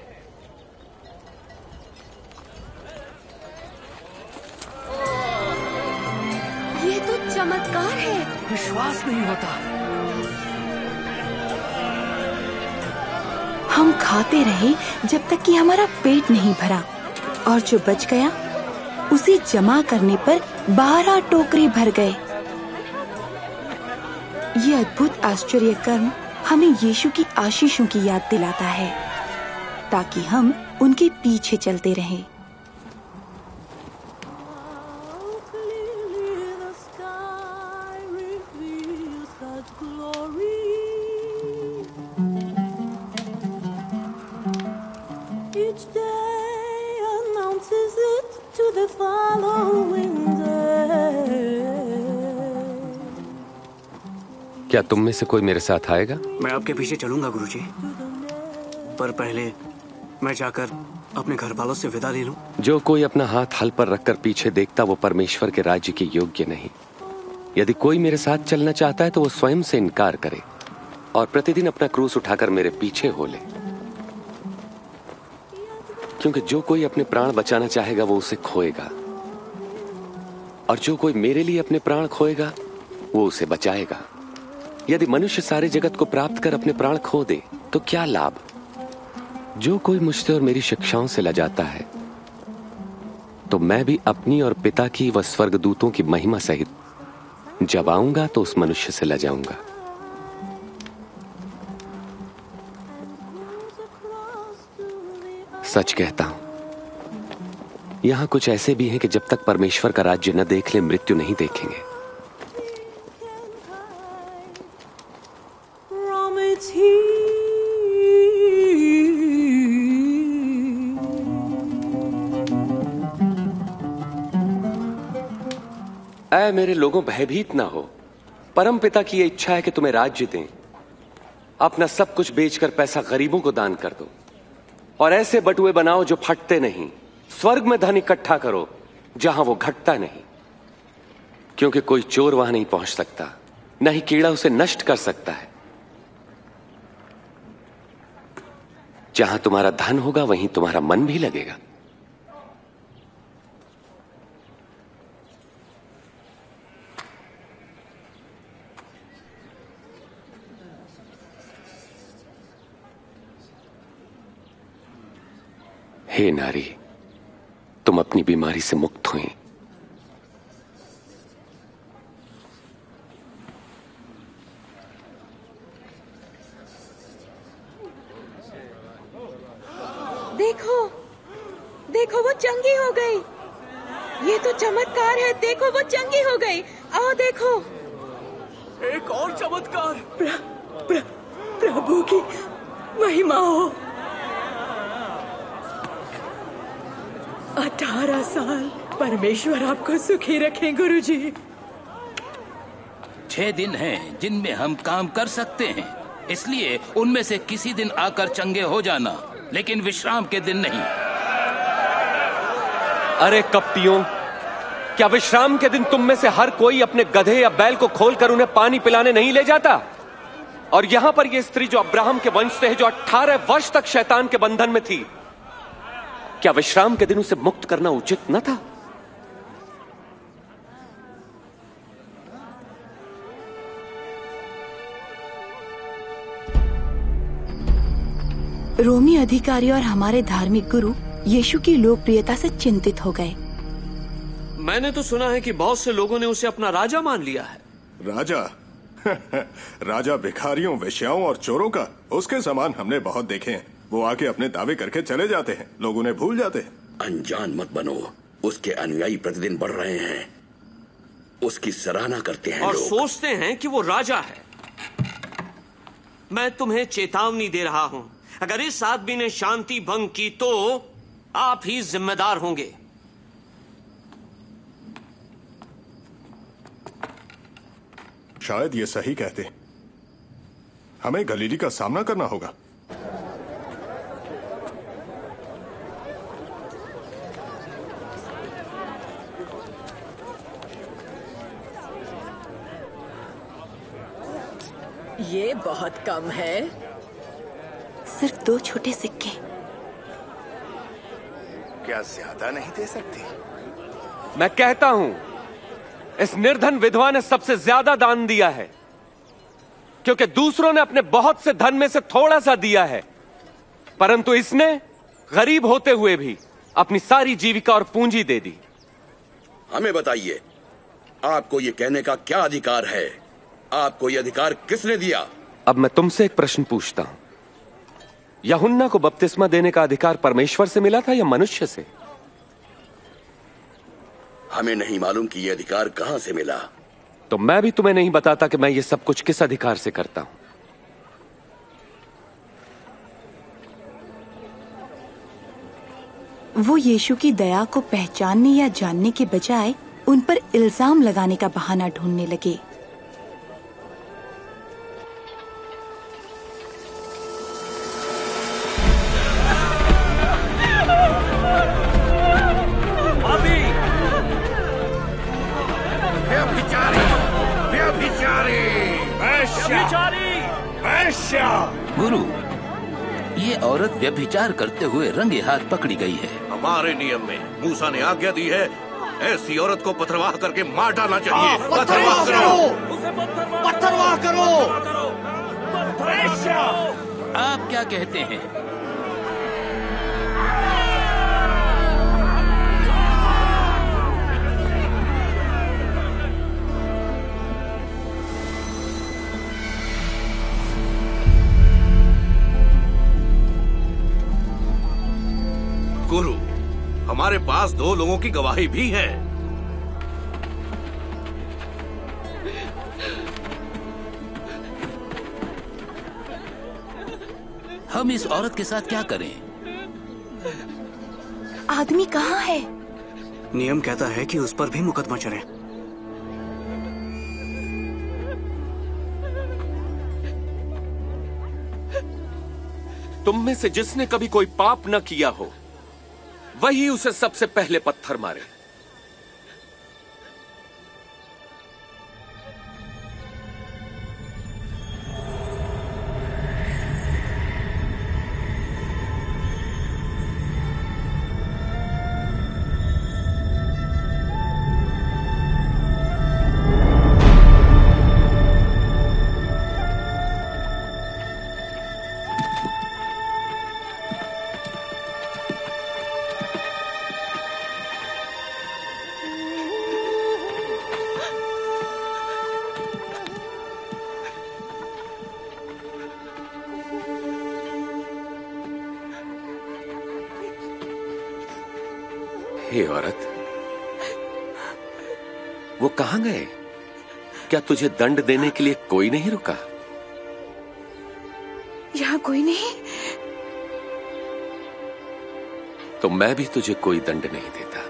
ये तो चमत्कार है।
विश्वास नहीं होता।
हम खाते रहे जब तक कि हमारा पेट नहीं भरा, और जो बच गया उसे जमा करने पर 12 टोकरे भर गए। ये अद्भुत आश्चर्य कर्म हमें यीशु की आशीषों की याद दिलाता है, ताकि हम उनके पीछे चलते रहें।
क्या तुम में से कोई मेरे साथ आएगा?
मैं आपके पीछे चलूंगा गुरुजी, पर पहले मैं जाकर अपने घर वालों से विदा ले लूं।
जो कोई अपना हाथ हल पर रखकर पीछे देखता, वो परमेश्वर के राज्य के योग्य नहीं। यदि कोई मेरे साथ चलना चाहता है तो वो स्वयं से इनकार करे और प्रतिदिन अपना क्रूस उठाकर मेरे पीछे हो ले। क्योंकि जो कोई अपने प्राण बचाना चाहेगा वो उसे खोएगा, और जो कोई मेरे लिए अपने प्राण खोएगा वो उसे बचाएगा। यदि मनुष्य सारे जगत को प्राप्त कर अपने प्राण खो दे तो क्या लाभ? जो कोई मुझसे और मेरी शिक्षाओं से लजाता है, तो मैं भी अपनी और पिता की व स्वर्गदूतों की महिमा सहित जब आऊंगा तो उस मनुष्य से लजाऊंगा। सच कहता हूं, यहां कुछ ऐसे भी हैं कि जब तक परमेश्वर का राज्य न देख ले मृत्यु नहीं देखेंगे। ऐ मेरे लोगों, भयभीत ना हो। परम पिता की यह इच्छा है कि तुम्हें राज्य दें। अपना सब कुछ बेचकर पैसा गरीबों को दान कर दो और ऐसे बटुए बनाओ जो फटते नहीं। स्वर्ग में धन इकट्ठा करो जहां वो घटता नहीं, क्योंकि कोई चोर वहां नहीं पहुंच सकता, न ही कीड़ा उसे नष्ट कर सकता है। जहां तुम्हारा धन होगा वहीं तुम्हारा मन भी लगेगा। हे नारी, तुम अपनी बीमारी से मुक्त हुई।
देखो, देखो वो चंगी हो गई। ये तो चमत्कार है। देखो वो चंगी हो गई। आओ देखो।
एक और चमत्कार।
प्रभु की महिमा हो। 18 साल परमेश्वर आपको सुखी रखें गुरुजी।
6 दिन हैं जिनमें हम काम कर सकते हैं, इसलिए उनमें से किसी दिन आकर चंगे हो जाना, लेकिन विश्राम के दिन नहीं।
अरे कपटियों, क्या विश्राम के दिन तुम में से हर कोई अपने गधे या बैल को खोलकर उन्हें पानी पिलाने नहीं ले जाता? और यहां पर यह स्त्री जो अब्राहम के वंश से है, जो 18 वर्ष तक शैतान के बंधन में थी, क्या विश्राम के दिन उसे मुक्त करना उचित न था?
रोमी अधिकारी और हमारे धार्मिक गुरु यीशु की लोकप्रियता से चिंतित हो गए।
मैंने तो सुना है कि बहुत से लोगों ने उसे अपना राजा मान लिया है।
राजा? राजा भिखारियों, वेश्याओं और चोरों का? उसके समान हमने बहुत देखे हैं। वो आके अपने दावे करके चले जाते हैं, लोग उन्हें भूल जाते हैं।
अनजान मत बनो, उसके अनुयायी प्रतिदिन बढ़ रहे हैं, उसकी सराहना करते हैं
और
लोग।
सोचते हैं कि वो राजा है। मैं तुम्हें चेतावनी दे रहा हूं, अगर इस आदमी ने शांति भंग की तो आप ही जिम्मेदार होंगे।
शायद ये सही कहते, हमें गलीली का सामना करना होगा।
ये बहुत कम है।
सिर्फ 2 छोटे सिक्के।
क्या ज्यादा नहीं दे सकती?
मैं कहता हूं, इस निर्धन विधवा ने सबसे ज्यादा दान दिया है, क्योंकि दूसरों ने अपने बहुत से धन में से थोड़ा सा दिया है, परंतु इसने गरीब होते हुए भी अपनी सारी जीविका और पूंजी दे दी।
हमें बताइए, आपको ये कहने का क्या अधिकार है? आपको ये अधिकार किसने दिया?
अब मैं तुमसे एक प्रश्न पूछता हूं, यूहन्ना को बपतिस्मा देने का अधिकार परमेश्वर से मिला था या मनुष्य से?
हमें नहीं मालूम कि यह अधिकार कहां से मिला।
तो मैं भी तुम्हें नहीं बताता कि मैं ये सब कुछ किस अधिकार से करता हूं।
वो यीशु की दया को पहचानने या जानने के बजाय उन पर इल्जाम लगाने का बहाना ढूंढने लगे।
गुरु, ये औरत व्यभिचार करते हुए रंगे हाथ पकड़ी गई है।
हमारे नियम में मूसा ने आज्ञा दी है, ऐसी औरत को पथरवाह करके मार डालना चाहिए। पथरवाह करो,
पत्थरवाह करो। आप क्या कहते हैं?
गुरु, हमारे पास 2 लोगों की गवाही भी है।
हम इस औरत के साथ क्या करें?
आदमी कहाँ है?
नियम कहता है कि उस पर भी मुकदमा चले।
तुम में से जिसने कभी कोई पाप न किया हो वही उसे सबसे पहले पत्थर मारे। हे औरत, वो कहां गए? क्या तुझे दंड देने के लिए कोई नहीं रुका?
यहाँ कोई नहीं।
तो मैं भी तुझे कोई दंड नहीं देता।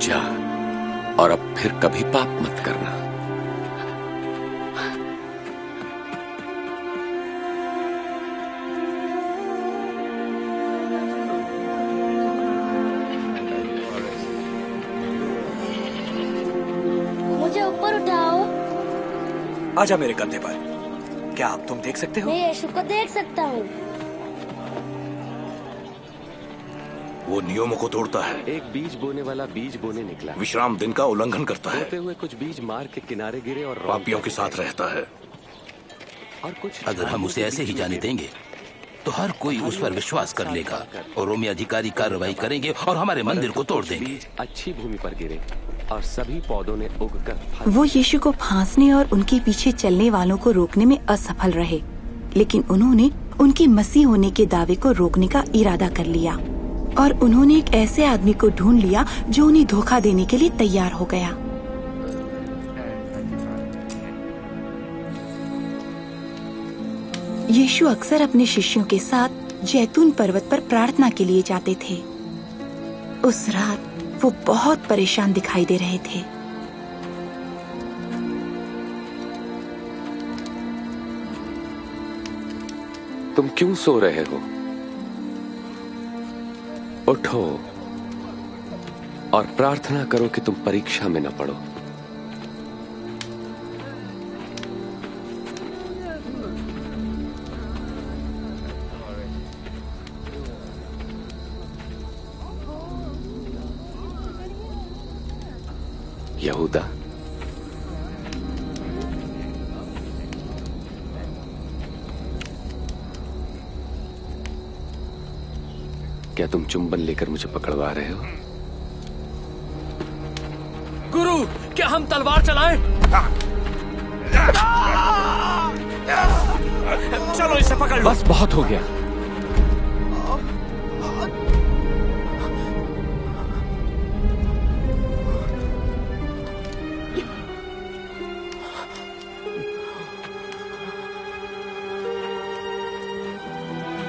जा और अब फिर कभी पाप मत करना।
मुझे ऊपर उठाओ।
आजा मेरे कंधे पर। क्या अब तुम देख सकते हो?
मैं यीशु को देख सकता हूँ।
वो नियमों को तोड़ता है।
एक बीज बोने वाला बीज बोने निकला।
विश्राम दिन का उल्लंघन करता है।
बोते हुए कुछ बीज मार्ग के किनारे गिरे और
पापियों के साथ रहता है।
और कुछ
अगर हम उसे ऐसे ही जाने देंगे तो हर कोई उस पर विश्वास कर लेगा और रोमी अधिकारी कार्रवाई करेंगे और हमारे मंदिर को तोड़ देंगे।
अच्छी भूमि पर गिरे और सभी पौधों ने उगकर
वो यीशु को फांसने और उनके पीछे चलने वालों को रोकने में असफल रहे, लेकिन उन्होंने उनके मसीह होने के दावे को रोकने का इरादा कर लिया और उन्होंने एक ऐसे आदमी को ढूंढ लिया जो उन्हें धोखा देने के लिए तैयार हो गया। यीशु अक्सर अपने शिष्यों के साथ जैतून पर्वत पर प्रार्थना के लिए जाते थे। उस रात वो बहुत परेशान दिखाई दे रहे थे।
तुम क्यों सो रहे हो? उठो और प्रार्थना करो कि तुम परीक्षा में न पड़ो। यहूदा, क्या तुम चुंबन लेकर मुझे पकड़वा रहे हो?
गुरु, क्या हम तलवार चलाएं?
चलो इसे पकड़ लो।
बस बहुत हो गया।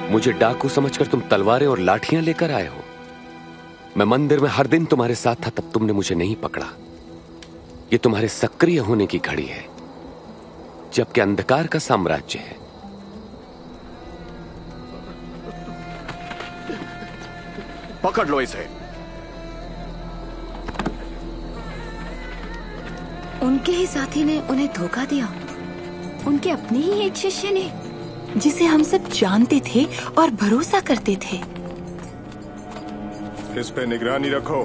मुझे डाकू समझकर तुम तलवारें और लाठियां लेकर आए हो। मैं मंदिर में हर दिन तुम्हारे साथ था, तब तुमने मुझे नहीं पकड़ा। ये तुम्हारे सक्रिय होने की घड़ी है, जबकि अंधकार का साम्राज्य है।
पकड़ लो इसे।
उनके ही साथी ने उन्हें धोखा दिया। उनके अपने ही एक शिष्य ने,
जिसे हम सब जानते थे और भरोसा करते थे।
इस पे निगरानी रखो।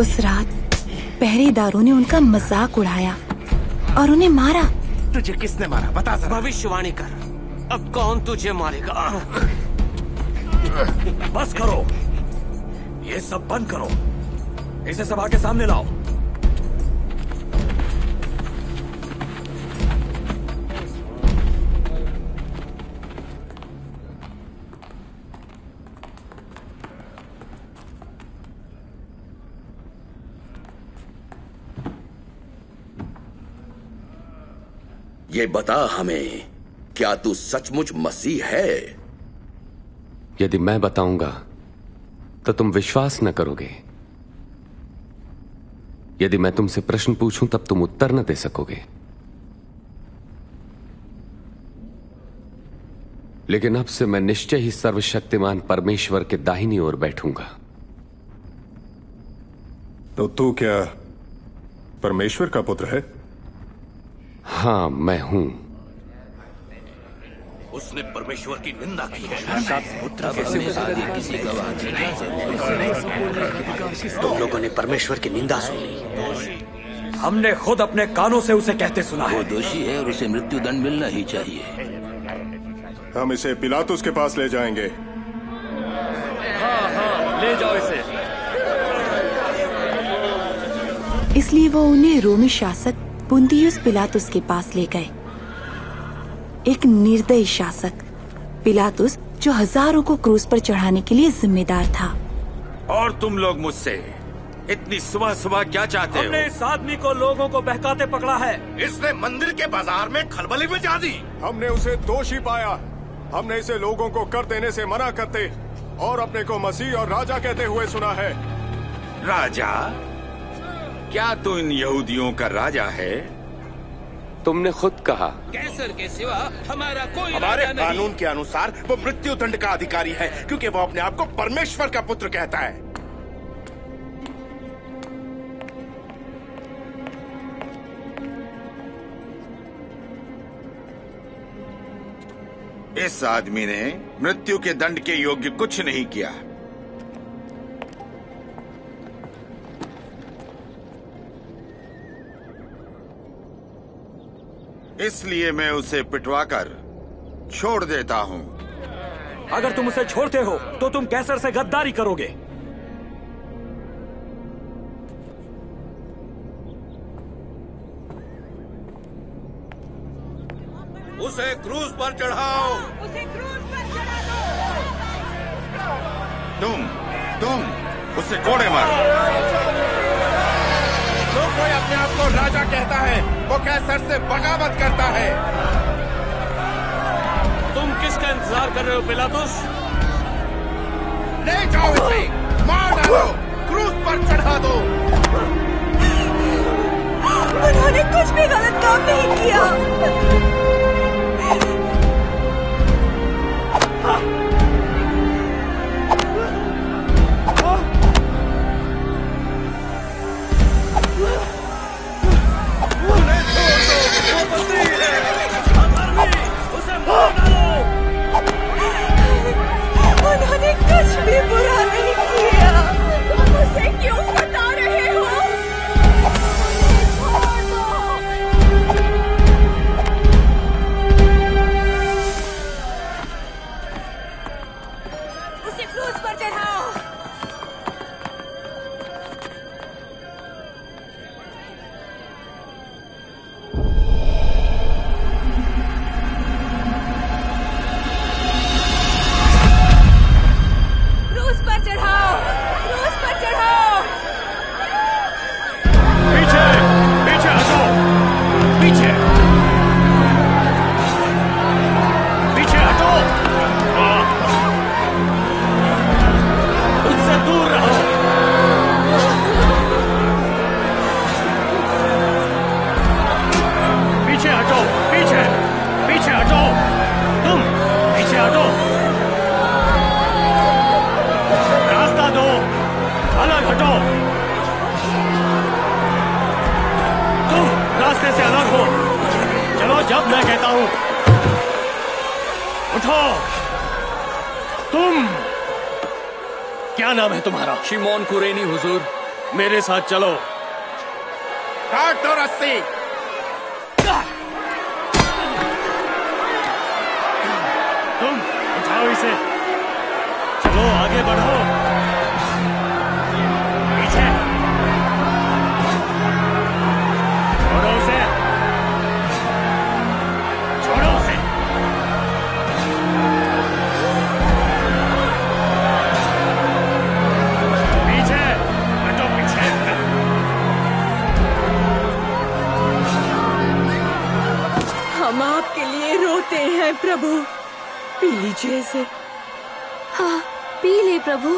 उस रात पहरेदारों ने उनका मजाक उड़ाया और उन्हें मारा।
तुझे किसने मारा? बता जरा।
भविष्यवाणी कर, अब कौन तुझे मारेगा?
बस करो, ये सब बंद करो। इसे सभा के सामने लाओ।
ये बता हमें, क्या तू सचमुच मसीह है?
यदि मैं बताऊंगा तो तुम विश्वास न करोगे। यदि मैं तुमसे प्रश्न पूछूं तब तुम उत्तर न दे सकोगे। लेकिन अब से मैं निश्चय ही सर्वशक्तिमान परमेश्वर के दाहिनी ओर बैठूंगा।
तो तू क्या परमेश्वर का पुत्र है?
हां, मैं हूं।
उसने परमेश्वर की निंदा की है।
तुम लोगों ने परमेश्वर की निंदा सुनी।
हमने खुद अपने कानों से उसे कहते सुना है।
वो दोषी है और उसे मृत्यु दंड मिलना ही चाहिए।
हम इसे पिलातुस के पास ले जाएंगे।
हाँ, ले जाओ इसे।
इसलिए वो उन्हें रोमी शासक पुन्तियुस पिलातुस के पास ले गए। एक निर्दयी शासक पिलातुस, जो हजारों को क्रूस पर चढ़ाने के लिए जिम्मेदार था।
और तुम लोग मुझसे इतनी सुबह सुबह क्या चाहते हो?
हमने इस आदमी को लोगों को बहकाते पकड़ा है।
इसने मंदिर के बाजार में खलबली मचा दी।
हमने उसे दोषी पाया। हमने इसे लोगों को कर देने से मना करते और अपने को मसीह और राजा कहते हुए सुना है।
राजा? क्या तू इन यहूदियों का राजा है?
तुमने खुद कहा।
कैसर के सिवा हमारा कोई
हमारे
राजा नहीं।
कानून के अनुसार वो मृत्यु दंड का अधिकारी है, क्योंकि वो अपने आप को परमेश्वर का पुत्र कहता है।
इस आदमी ने मृत्यु के दंड के योग्य कुछ नहीं किया। इसलिए मैं उसे पिटवाकर छोड़ देता हूं।
अगर तुम उसे छोड़ते हो तो तुम कैसर से गद्दारी करोगे।
उसे क्रूस पर चढ़ाओ।
उसे क्रूस पर चढ़ा दो।
तुम उसे कोड़े मारो।
जो कोई अपने आप को राजा कहता है वो कैसर से बगावत करता है।
तुम किसका इंतजार कर रहे हो पिलातुस?
ले जाओ इसे, मार डालो, क्रूस पर चढ़ा दो।
उन्होंने कुछ भी गलत काम नहीं किया। उन्होंने कुछ भी बुरा नहीं किया। तुम उसे क्यों सता रहे हो? उसे क्रूस पर चढ़ाओ। क्रूस पर चढ़ाओ। क्रूस पर चढ़ाओ।
पीछे पीछे हटो। पीछे पीछे हटो। उससे दूर रहो। पीछे हटो। पीछे पीछे हटो। तुम पीछे हटो। रास्ता दो। अलग हटो। तुम रास्ते से अलग हो। चलो जब मैं कहता हूं। उठो। तुम क्या नाम है तुम्हारा?
शिमोन कुरेनी हुजूर।
मेरे साथ चलो।
काट दो रस्सी।
तुम उठाओ इसे। चलो आगे बढ़ो। पीछे छोड़ो उसे। छोड़ो उसे। पीछे हटो। पीछे
रोते हैं प्रभु, पी लीजिए इसे।
हाँ, पी ले प्रभु।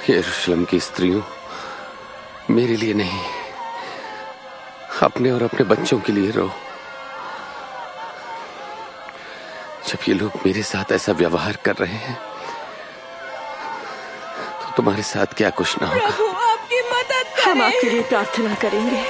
यरूशलेम की स्त्रियों, मेरे लिए नहीं, अपने और अपने बच्चों के लिए रो। जब ये लोग मेरे साथ ऐसा व्यवहार कर रहे हैं तो तुम्हारे साथ क्या कुछ ना होगा।
प्रभु आपकी मदद करें।
हम आपके लिए प्रार्थना करेंगे।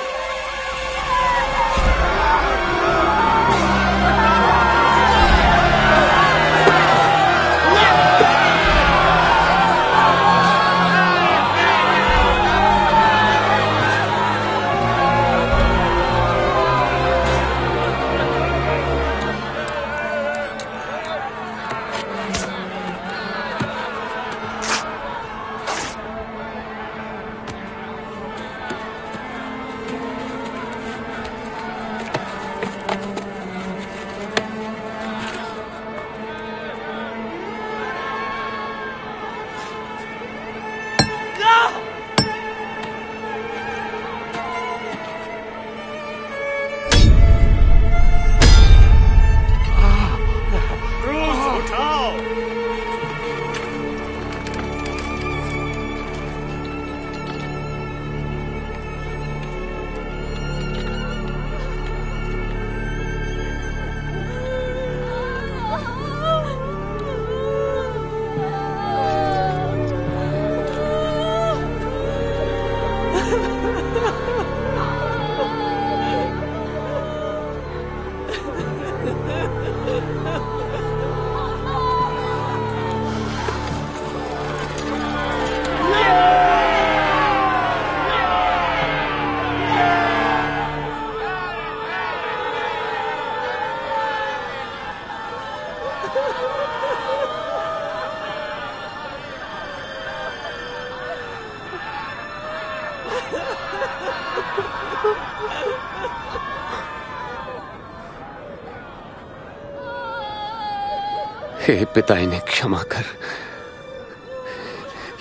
हे पिता, इन्हें क्षमा कर,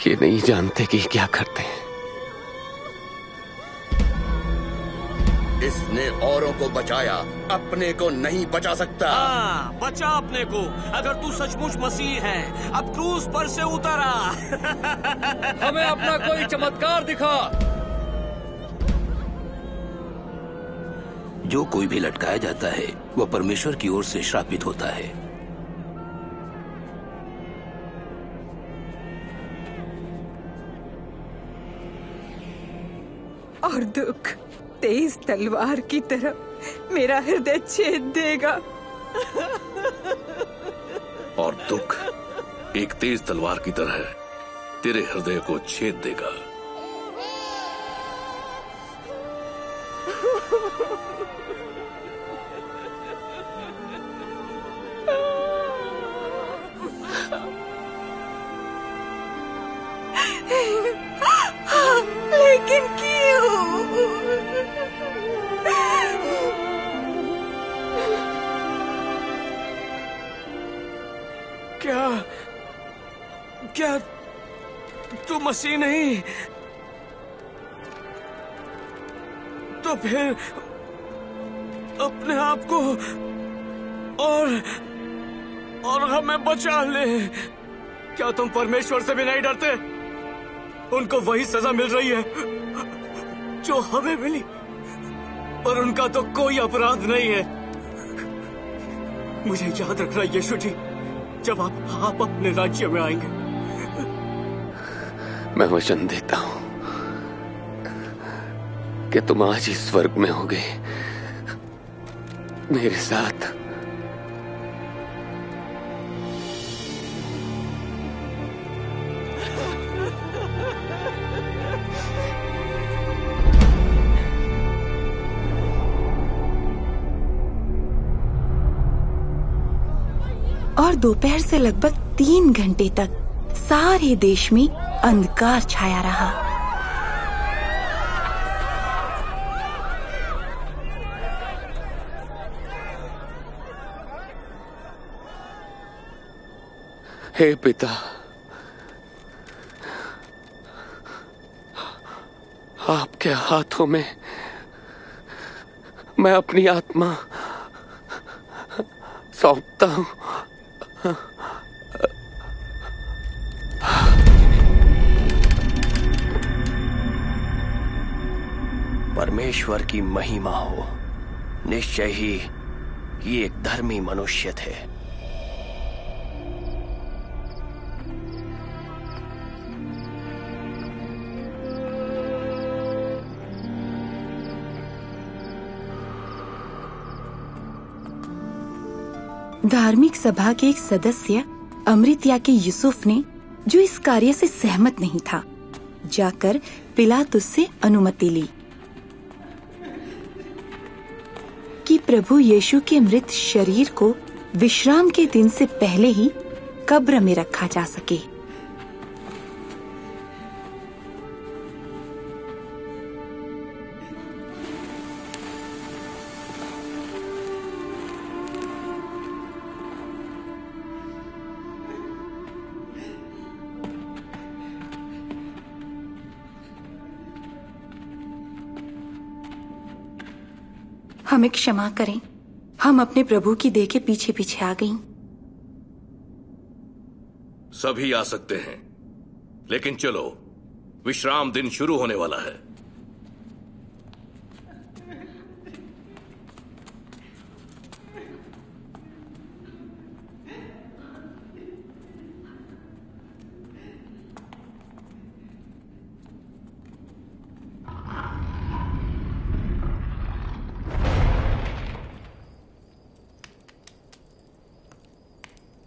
ये नहीं जानते कि क्या करते हैं।
इसने औरों को बचाया, अपने को नहीं बचा सकता।
हाँ, बचा अपने को। अगर तू सचमुच मसीह है, अब क्रूस पर से उतर आ।
हमें अपना कोई चमत्कार दिखा।
जो कोई भी लटकाया जाता है वो परमेश्वर की ओर से श्रापित होता है।
और दुख तेज तलवार की तरह मेरा हृदय छेद देगा।
और दुख एक तेज तलवार की तरह तेरे हृदय को छेद देगा।
लेकिन क्यों?
क्या तू मसीह नहीं? तो फिर अपने आप को और हमें बचा ले। क्या तुम परमेश्वर से भी नहीं डरते? उनको वही सजा मिल रही है जो हमें मिली, और उनका तो कोई अपराध नहीं है। मुझे याद रखना यीशु जी, जब आप अपने राज्य में आएंगे।
मैं वचन देता हूं कि तुम आज ही स्वर्ग में होगे मेरे साथ।
और दोपहर से लगभग 3 घंटे तक सारे देश में अंधकार छाया रहा।
हे पिता, आपके हाथों में मैं अपनी आत्मा सौंपता हूं।
परमेश्वर की महिमा हो। निश्चय ही ये एक धर्मी मनुष्य थे।
धार्मिक सभा के एक सदस्य अमृतिया के यूसुफ ने, जो इस कार्य से सहमत नहीं था, जाकर पिलातुस से अनुमति ली कि प्रभु यीशु के मृत शरीर को विश्राम के दिन से पहले ही कब्र में रखा जा सके। हमें क्षमा करें, हम अपने प्रभु की देह के पीछे पीछे आ गईं।
सभी आ सकते हैं, लेकिन चलो, विश्राम दिन शुरू होने वाला है।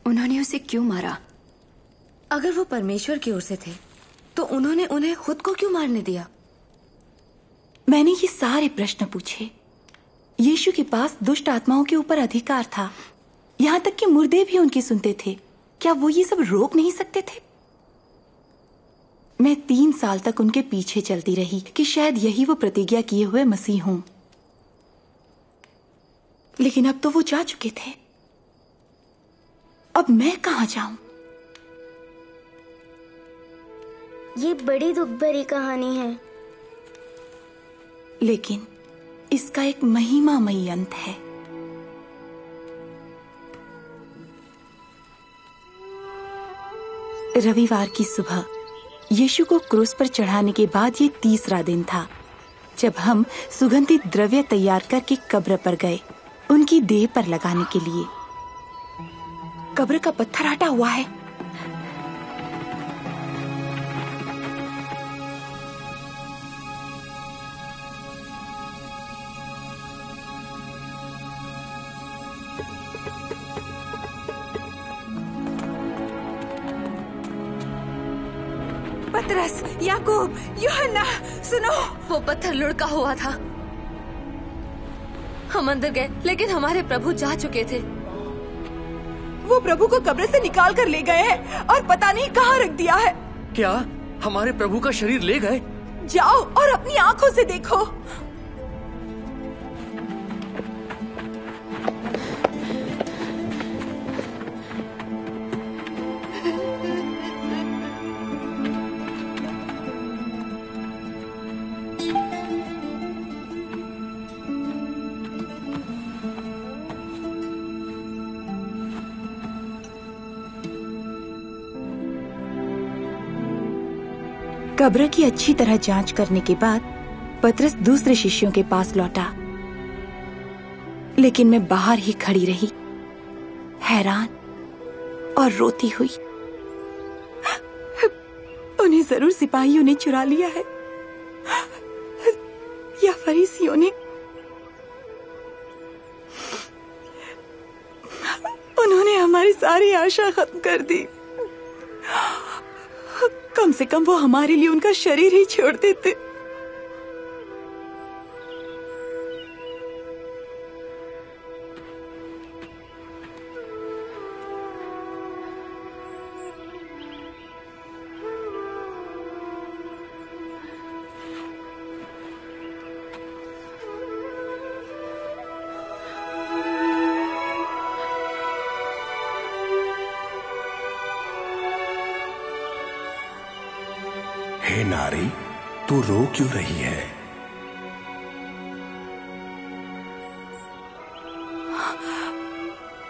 उन्होंने उसे क्यों मारा?
अगर वो परमेश्वर की ओर से थे, तो उन्होंने उन्हें खुद को क्यों मारने दिया?
मैंने ये सारे प्रश्न पूछे। यीशु के पास दुष्ट आत्माओं के ऊपर अधिकार था, यहाँ तक कि मुर्दे भी उनकी सुनते थे। क्या वो ये सब रोक नहीं सकते थे? मैं 3 साल तक उनके पीछे चलती रही कि शायद यही वो प्रतिज्ञा किए हुए मसीह हों, लेकिन अब तो वो जा चुके थे। अब मैं कहां जाऊं?
ये बड़ी दुख भरी कहानी है,
लेकिन इसका एक महिमामयी अंत है। रविवार की सुबह यीशु को क्रूस पर चढ़ाने के बाद ये 3रा दिन था, जब हम सुगंधित द्रव्य तैयार करके कब्र पर गए, उनकी देह पर लगाने के लिए। कब्र का पत्थर हटा हुआ है।
पतरस, याकूब, यूहन्ना, सुनो। वो पत्थर लुढ़का हुआ था। हम अंदर गए, लेकिन हमारे प्रभु जा चुके थे।
वो प्रभु को कब्र से निकाल कर ले गए हैं और पता नहीं कहाँ रख दिया है।
क्या हमारे प्रभु का शरीर ले गए?
जाओ और अपनी आंखों से देखो।
कब्र की अच्छी तरह जांच करने के बाद पतरस दूसरे शिष्यों के पास लौटा, लेकिन मैं बाहर ही खड़ी रही, हैरान और रोती हुई। उन्हें जरूर सिपाहियों ने चुरा लिया है या फरीसियों ने। उन्होंने हमारी सारी आशा खत्म कर दी। कम से कम वो हमारे लिए उनका शरीर ही छोड़ देते।
हे नारी, तू रो क्यों रही है?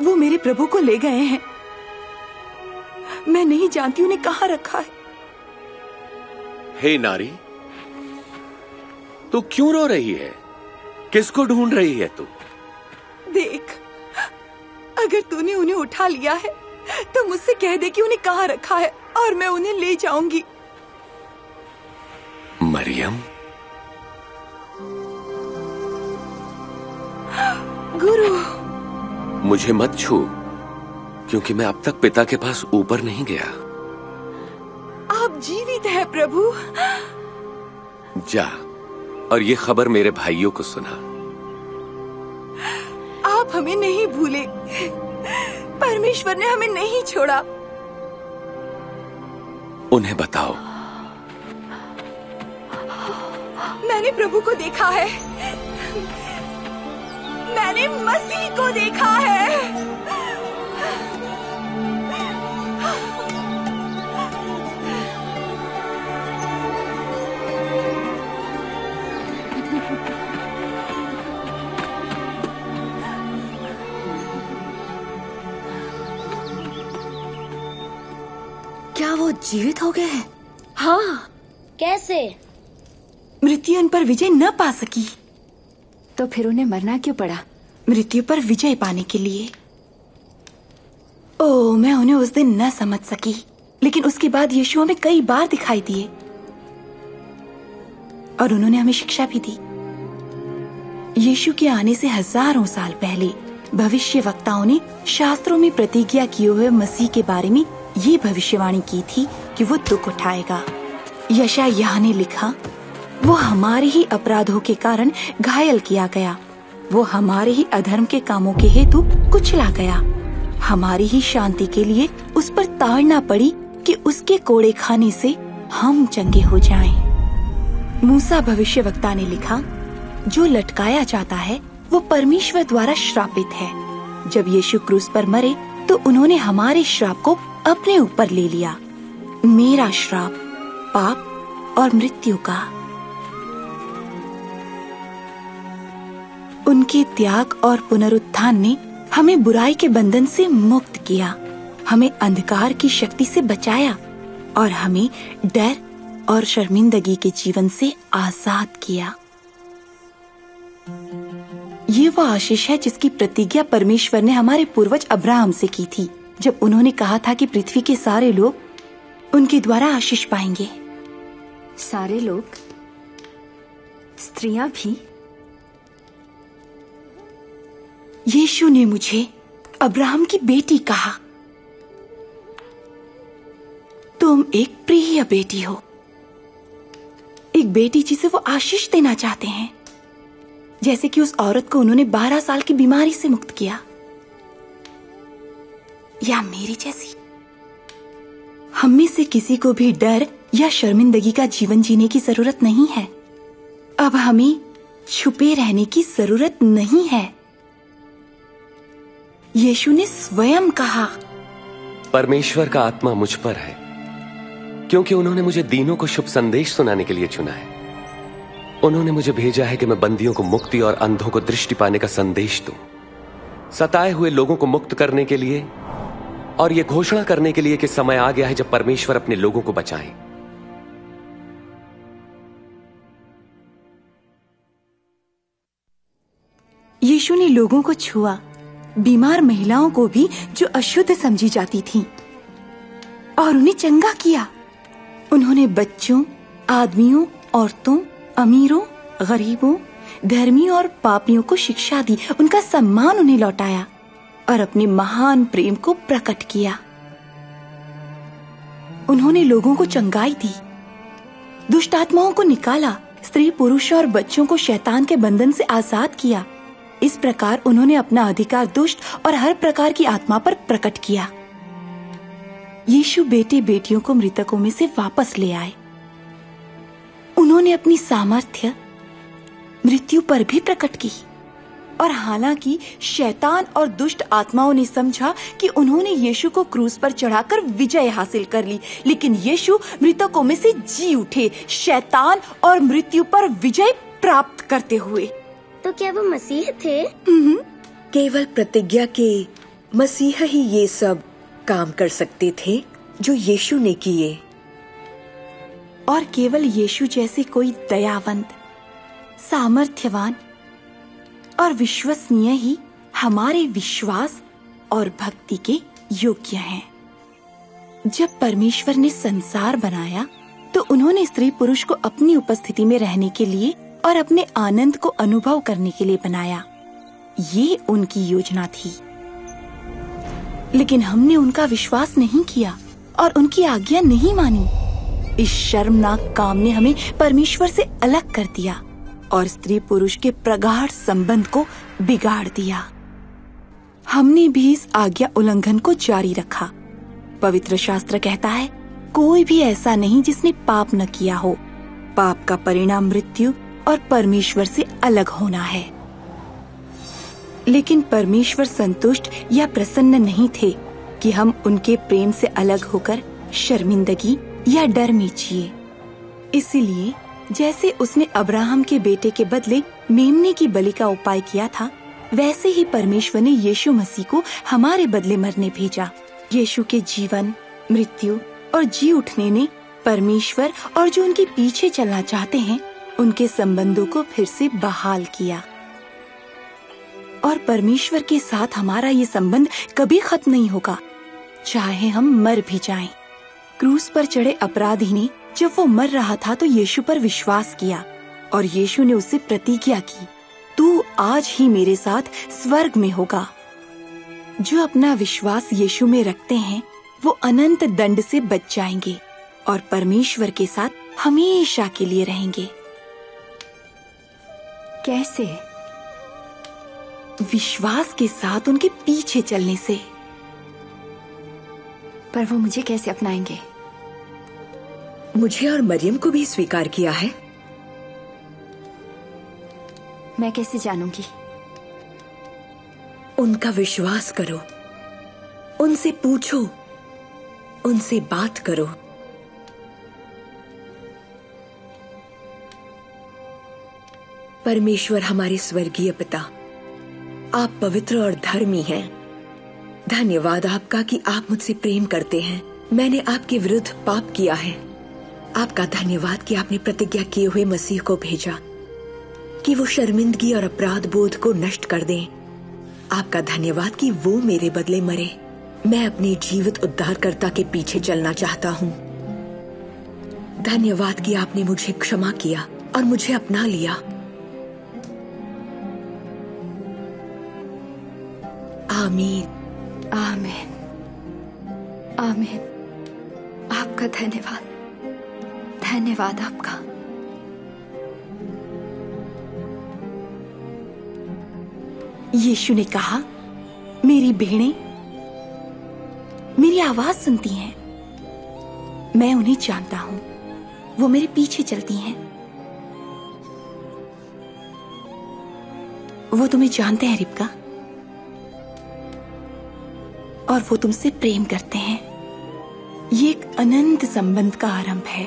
वो मेरे प्रभु को ले गए हैं। मैं नहीं जानती उन्हें कहाँ रखा है।
हे नारी, तू क्यों रो रही है? किसको ढूंढ रही है तू?
देख, अगर तूने उन्हें उठा लिया है तो मुझसे कह दे कि उन्हें कहाँ रखा है और मैं उन्हें ले जाऊंगी।
मरियम।
गुरु,
मुझे मत छू, क्योंकि मैं अब तक पिता के पास ऊपर नहीं गया।
आप जीवित हैं प्रभु।
जा और ये खबर मेरे भाइयों को सुना।
आप हमें नहीं भूले। परमेश्वर ने हमें नहीं छोड़ा।
उन्हें बताओ।
मैंने प्रभु को देखा है। मैंने मसीह को देखा है।
क्या वो जीवित हो गए हैं?
हाँ।
कैसे?
मृत्यु उन पर विजय न पा सकी,
तो फिर उन्हें मरना क्यों पड़ा?
मृत्यु पर विजय पाने के लिए। ओह, मैं उन्हें उस दिन न समझ सकी, लेकिन उसके बाद यीशु हमें कई बार दिखाई दिए और उन्होंने हमें शिक्षा भी दी। यीशु के आने से हजारों साल पहले भविष्यवक्ताओं ने शास्त्रों में प्रतिज्ञा किए हुए मसीह के बारे में ये भविष्यवाणी की थी कि वो दुख उठाएगा। यशायाह ने लिखा, वो हमारे ही अपराधों के कारण घायल किया गया, वो हमारे ही अधर्म के कामों के हेतु कुचला गया, हमारी ही शांति के लिए उस पर ताड़ना पड़ी कि उसके कोड़े खाने से हम चंगे हो जाएं। मूसा भविष्यवक्ता ने लिखा, जो लटकाया जाता है वो परमेश्वर द्वारा श्रापित है। जब यीशु क्रूस पर मरे तो उन्होंने हमारे श्राप को अपने ऊपर ले लिया, मेरा श्राप, पाप और मृत्यु का। उनके त्याग और पुनरुत्थान ने हमें बुराई के बंधन से मुक्त किया, हमें अंधकार की शक्ति से बचाया और हमें डर और शर्मिंदगी के जीवन से आजाद किया। ये वो आशीष है जिसकी प्रतिज्ञा परमेश्वर ने हमारे पूर्वज अब्राहम से की थी, जब उन्होंने कहा था कि पृथ्वी के सारे लोग उनके द्वारा आशीष पाएंगे।
सारे लोग? स्त्रियां भी?
यीशु ने मुझे अब्राहम की बेटी कहा। तुम एक प्रिय बेटी हो, एक बेटी जिसे वो आशीष देना चाहते हैं, जैसे कि उस औरत को उन्होंने 12 साल की बीमारी से मुक्त किया, या मेरी जैसी। हम में से किसी को भी डर या शर्मिंदगी का जीवन जीने की जरूरत नहीं है। अब हमें छुपे रहने की जरूरत नहीं है। यीशु ने स्वयं कहा,
परमेश्वर का आत्मा मुझ पर है, क्योंकि उन्होंने मुझे दीनों को शुभ संदेश सुनाने के लिए चुना है। उन्होंने मुझे भेजा है कि मैं बंदियों को मुक्ति और अंधों को दृष्टि पाने का संदेश दूं, सताए हुए लोगों को मुक्त करने के लिए और ये घोषणा करने के लिए कि समय आ गया है जब परमेश्वर अपने लोगों को बचाए।
यीशु ने लोगों को छुआ, बीमार महिलाओं को भी जो अशुद्ध समझी जाती थीं, और उन्हें चंगा किया। उन्होंने बच्चों, आदमियों, औरतों, अमीरों, गरीबों, धर्मियों और पापियों को शिक्षा दी, उनका सम्मान उन्हें लौटाया और अपने महान प्रेम को प्रकट किया। उन्होंने लोगों को चंगाई दी, दुष्ट आत्माओं को निकाला, स्त्री, पुरुष और बच्चों को शैतान के बंधन से आजाद किया। इस प्रकार उन्होंने अपना अधिकार दुष्ट और हर प्रकार की आत्मा पर प्रकट किया। यीशु बेटे बेटियों को मृतकों में से वापस ले आए। उन्होंने अपनी सामर्थ्य मृत्यु पर भी प्रकट की, और हालांकि शैतान और दुष्ट आत्माओं ने समझा कि उन्होंने यीशु को क्रूस पर चढ़ाकर विजय हासिल कर ली, लेकिन यीशु मृतकों में से जी उठे, शैतान और मृत्यु पर विजय प्राप्त करते हुए।
तो क्या वो मसीह थे?
केवल प्रतिज्ञा के मसीह ही ये सब काम कर सकते थे जो यीशु ने किए।
और केवल यीशु जैसे कोई दयावंत, सामर्थ्यवान और विश्वसनीय ही हमारे विश्वास और भक्ति के योग्य हैं। जब परमेश्वर ने संसार बनाया तो उन्होंने स्त्री पुरुष को अपनी उपस्थिति में रहने के लिए और अपने आनंद को अनुभव करने के लिए बनाया। ये उनकी योजना थी। लेकिन हमने उनका विश्वास नहीं किया और उनकी आज्ञा नहीं मानी। इस शर्मनाक काम ने हमें परमेश्वर से अलग कर दिया और स्त्री पुरुष के प्रगाढ़ संबंध को बिगाड़ दिया। हमने भी इस आज्ञा उल्लंघन को जारी रखा। पवित्र शास्त्र कहता है, कोई भी ऐसा नहीं जिसने पाप न किया हो। पाप का परिणाम मृत्यु और परमेश्वर से अलग होना है। लेकिन परमेश्वर संतुष्ट या प्रसन्न नहीं थे कि हम उनके प्रेम से अलग होकर शर्मिंदगी या डर में जिए। इसीलिए जैसे उसने अब्राहम के बेटे के बदले मेमने की बलि का उपाय किया था, वैसे ही परमेश्वर ने यीशु मसीह को हमारे बदले मरने भेजा। यीशु के जीवन, मृत्यु और जी उठने ने परमेश्वर और जो उनके पीछे चलना चाहते हैं उनके संबंधों को फिर से बहाल किया। और परमेश्वर के साथ हमारा ये संबंध कभी खत्म नहीं होगा, चाहे हम मर भी जाएं। क्रूस पर चढ़े अपराधी ने जब वो मर रहा था तो यीशु पर विश्वास किया और यीशु ने उससे प्रतिज्ञा की, तू आज ही मेरे साथ स्वर्ग में होगा। जो अपना विश्वास यीशु में रखते हैं वो अनंत दंड से बच जाएंगे और परमेश्वर के साथ हमेशा के लिए रहेंगे।
कैसे?
विश्वास के साथ उनके पीछे चलने से।
पर वो मुझे कैसे अपनाएंगे?
मुझे और मरियम को भी स्वीकार किया है।
मैं कैसे जानूंगी?
उनका विश्वास करो, उनसे पूछो, उनसे बात करो। परमेश्वर हमारे स्वर्गीय पिता, आप पवित्र और धर्मी हैं। धन्यवाद आपका कि आप मुझसे प्रेम करते हैं। मैंने आपके विरुद्ध पाप किया है। आपका धन्यवाद कि आपने प्रतिज्ञा किए हुए मसीह को भेजा कि वो शर्मिंदगी और अपराध बोध को नष्ट कर दें। आपका धन्यवाद कि वो मेरे बदले मरे। मैं अपने जीवित उद्धारकर्ता के पीछे चलना चाहता हूँ। धन्यवाद कि आपने मुझे क्षमा किया और मुझे अपना लिया। आमीन,
आमीन, आमीन। आपका धन्यवाद, धन्यवाद आपका।
यीशु ने कहा, मेरी भेड़ें मेरी आवाज सुनती हैं, मैं उन्हें जानता हूं, वो मेरे पीछे चलती हैं। वो तुम्हें जानते हैं रिबका, और वो तुमसे प्रेम करते हैं। ये एक अनंत संबंध का आरंभ है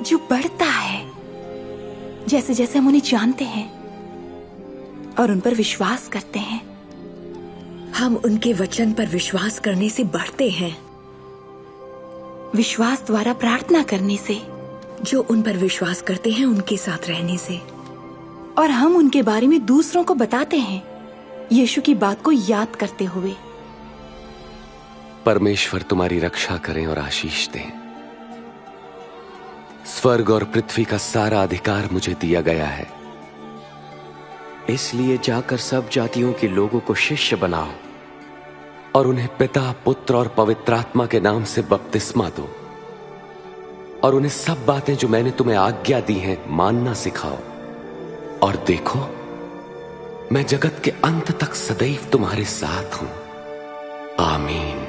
जो बढ़ता है जैसे जैसे हम उन्हें जानते हैं और उन पर विश्वास करते हैं।
हम उनके वचन पर विश्वास करने से बढ़ते हैं।
विश्वास द्वारा प्रार्थना करने से,
जो उन पर विश्वास करते हैं उनके साथ रहने से,
और हम उनके बारे में दूसरों को बताते हैं यीशु की बात को याद करते हुए।
परमेश्वर तुम्हारी रक्षा करें और आशीष दें। स्वर्ग और पृथ्वी का सारा अधिकार मुझे दिया गया है,
इसलिए जाकर सब जातियों के लोगों को शिष्य बनाओ
और उन्हें पिता, पुत्र और पवित्र आत्मा के नाम से बपतिस्मा दो और उन्हें सब बातें जो मैंने तुम्हें आज्ञा दी हैं मानना सिखाओ। और देखो, मैं जगत के अंत तक सदैव तुम्हारे साथ हूं। आमीन।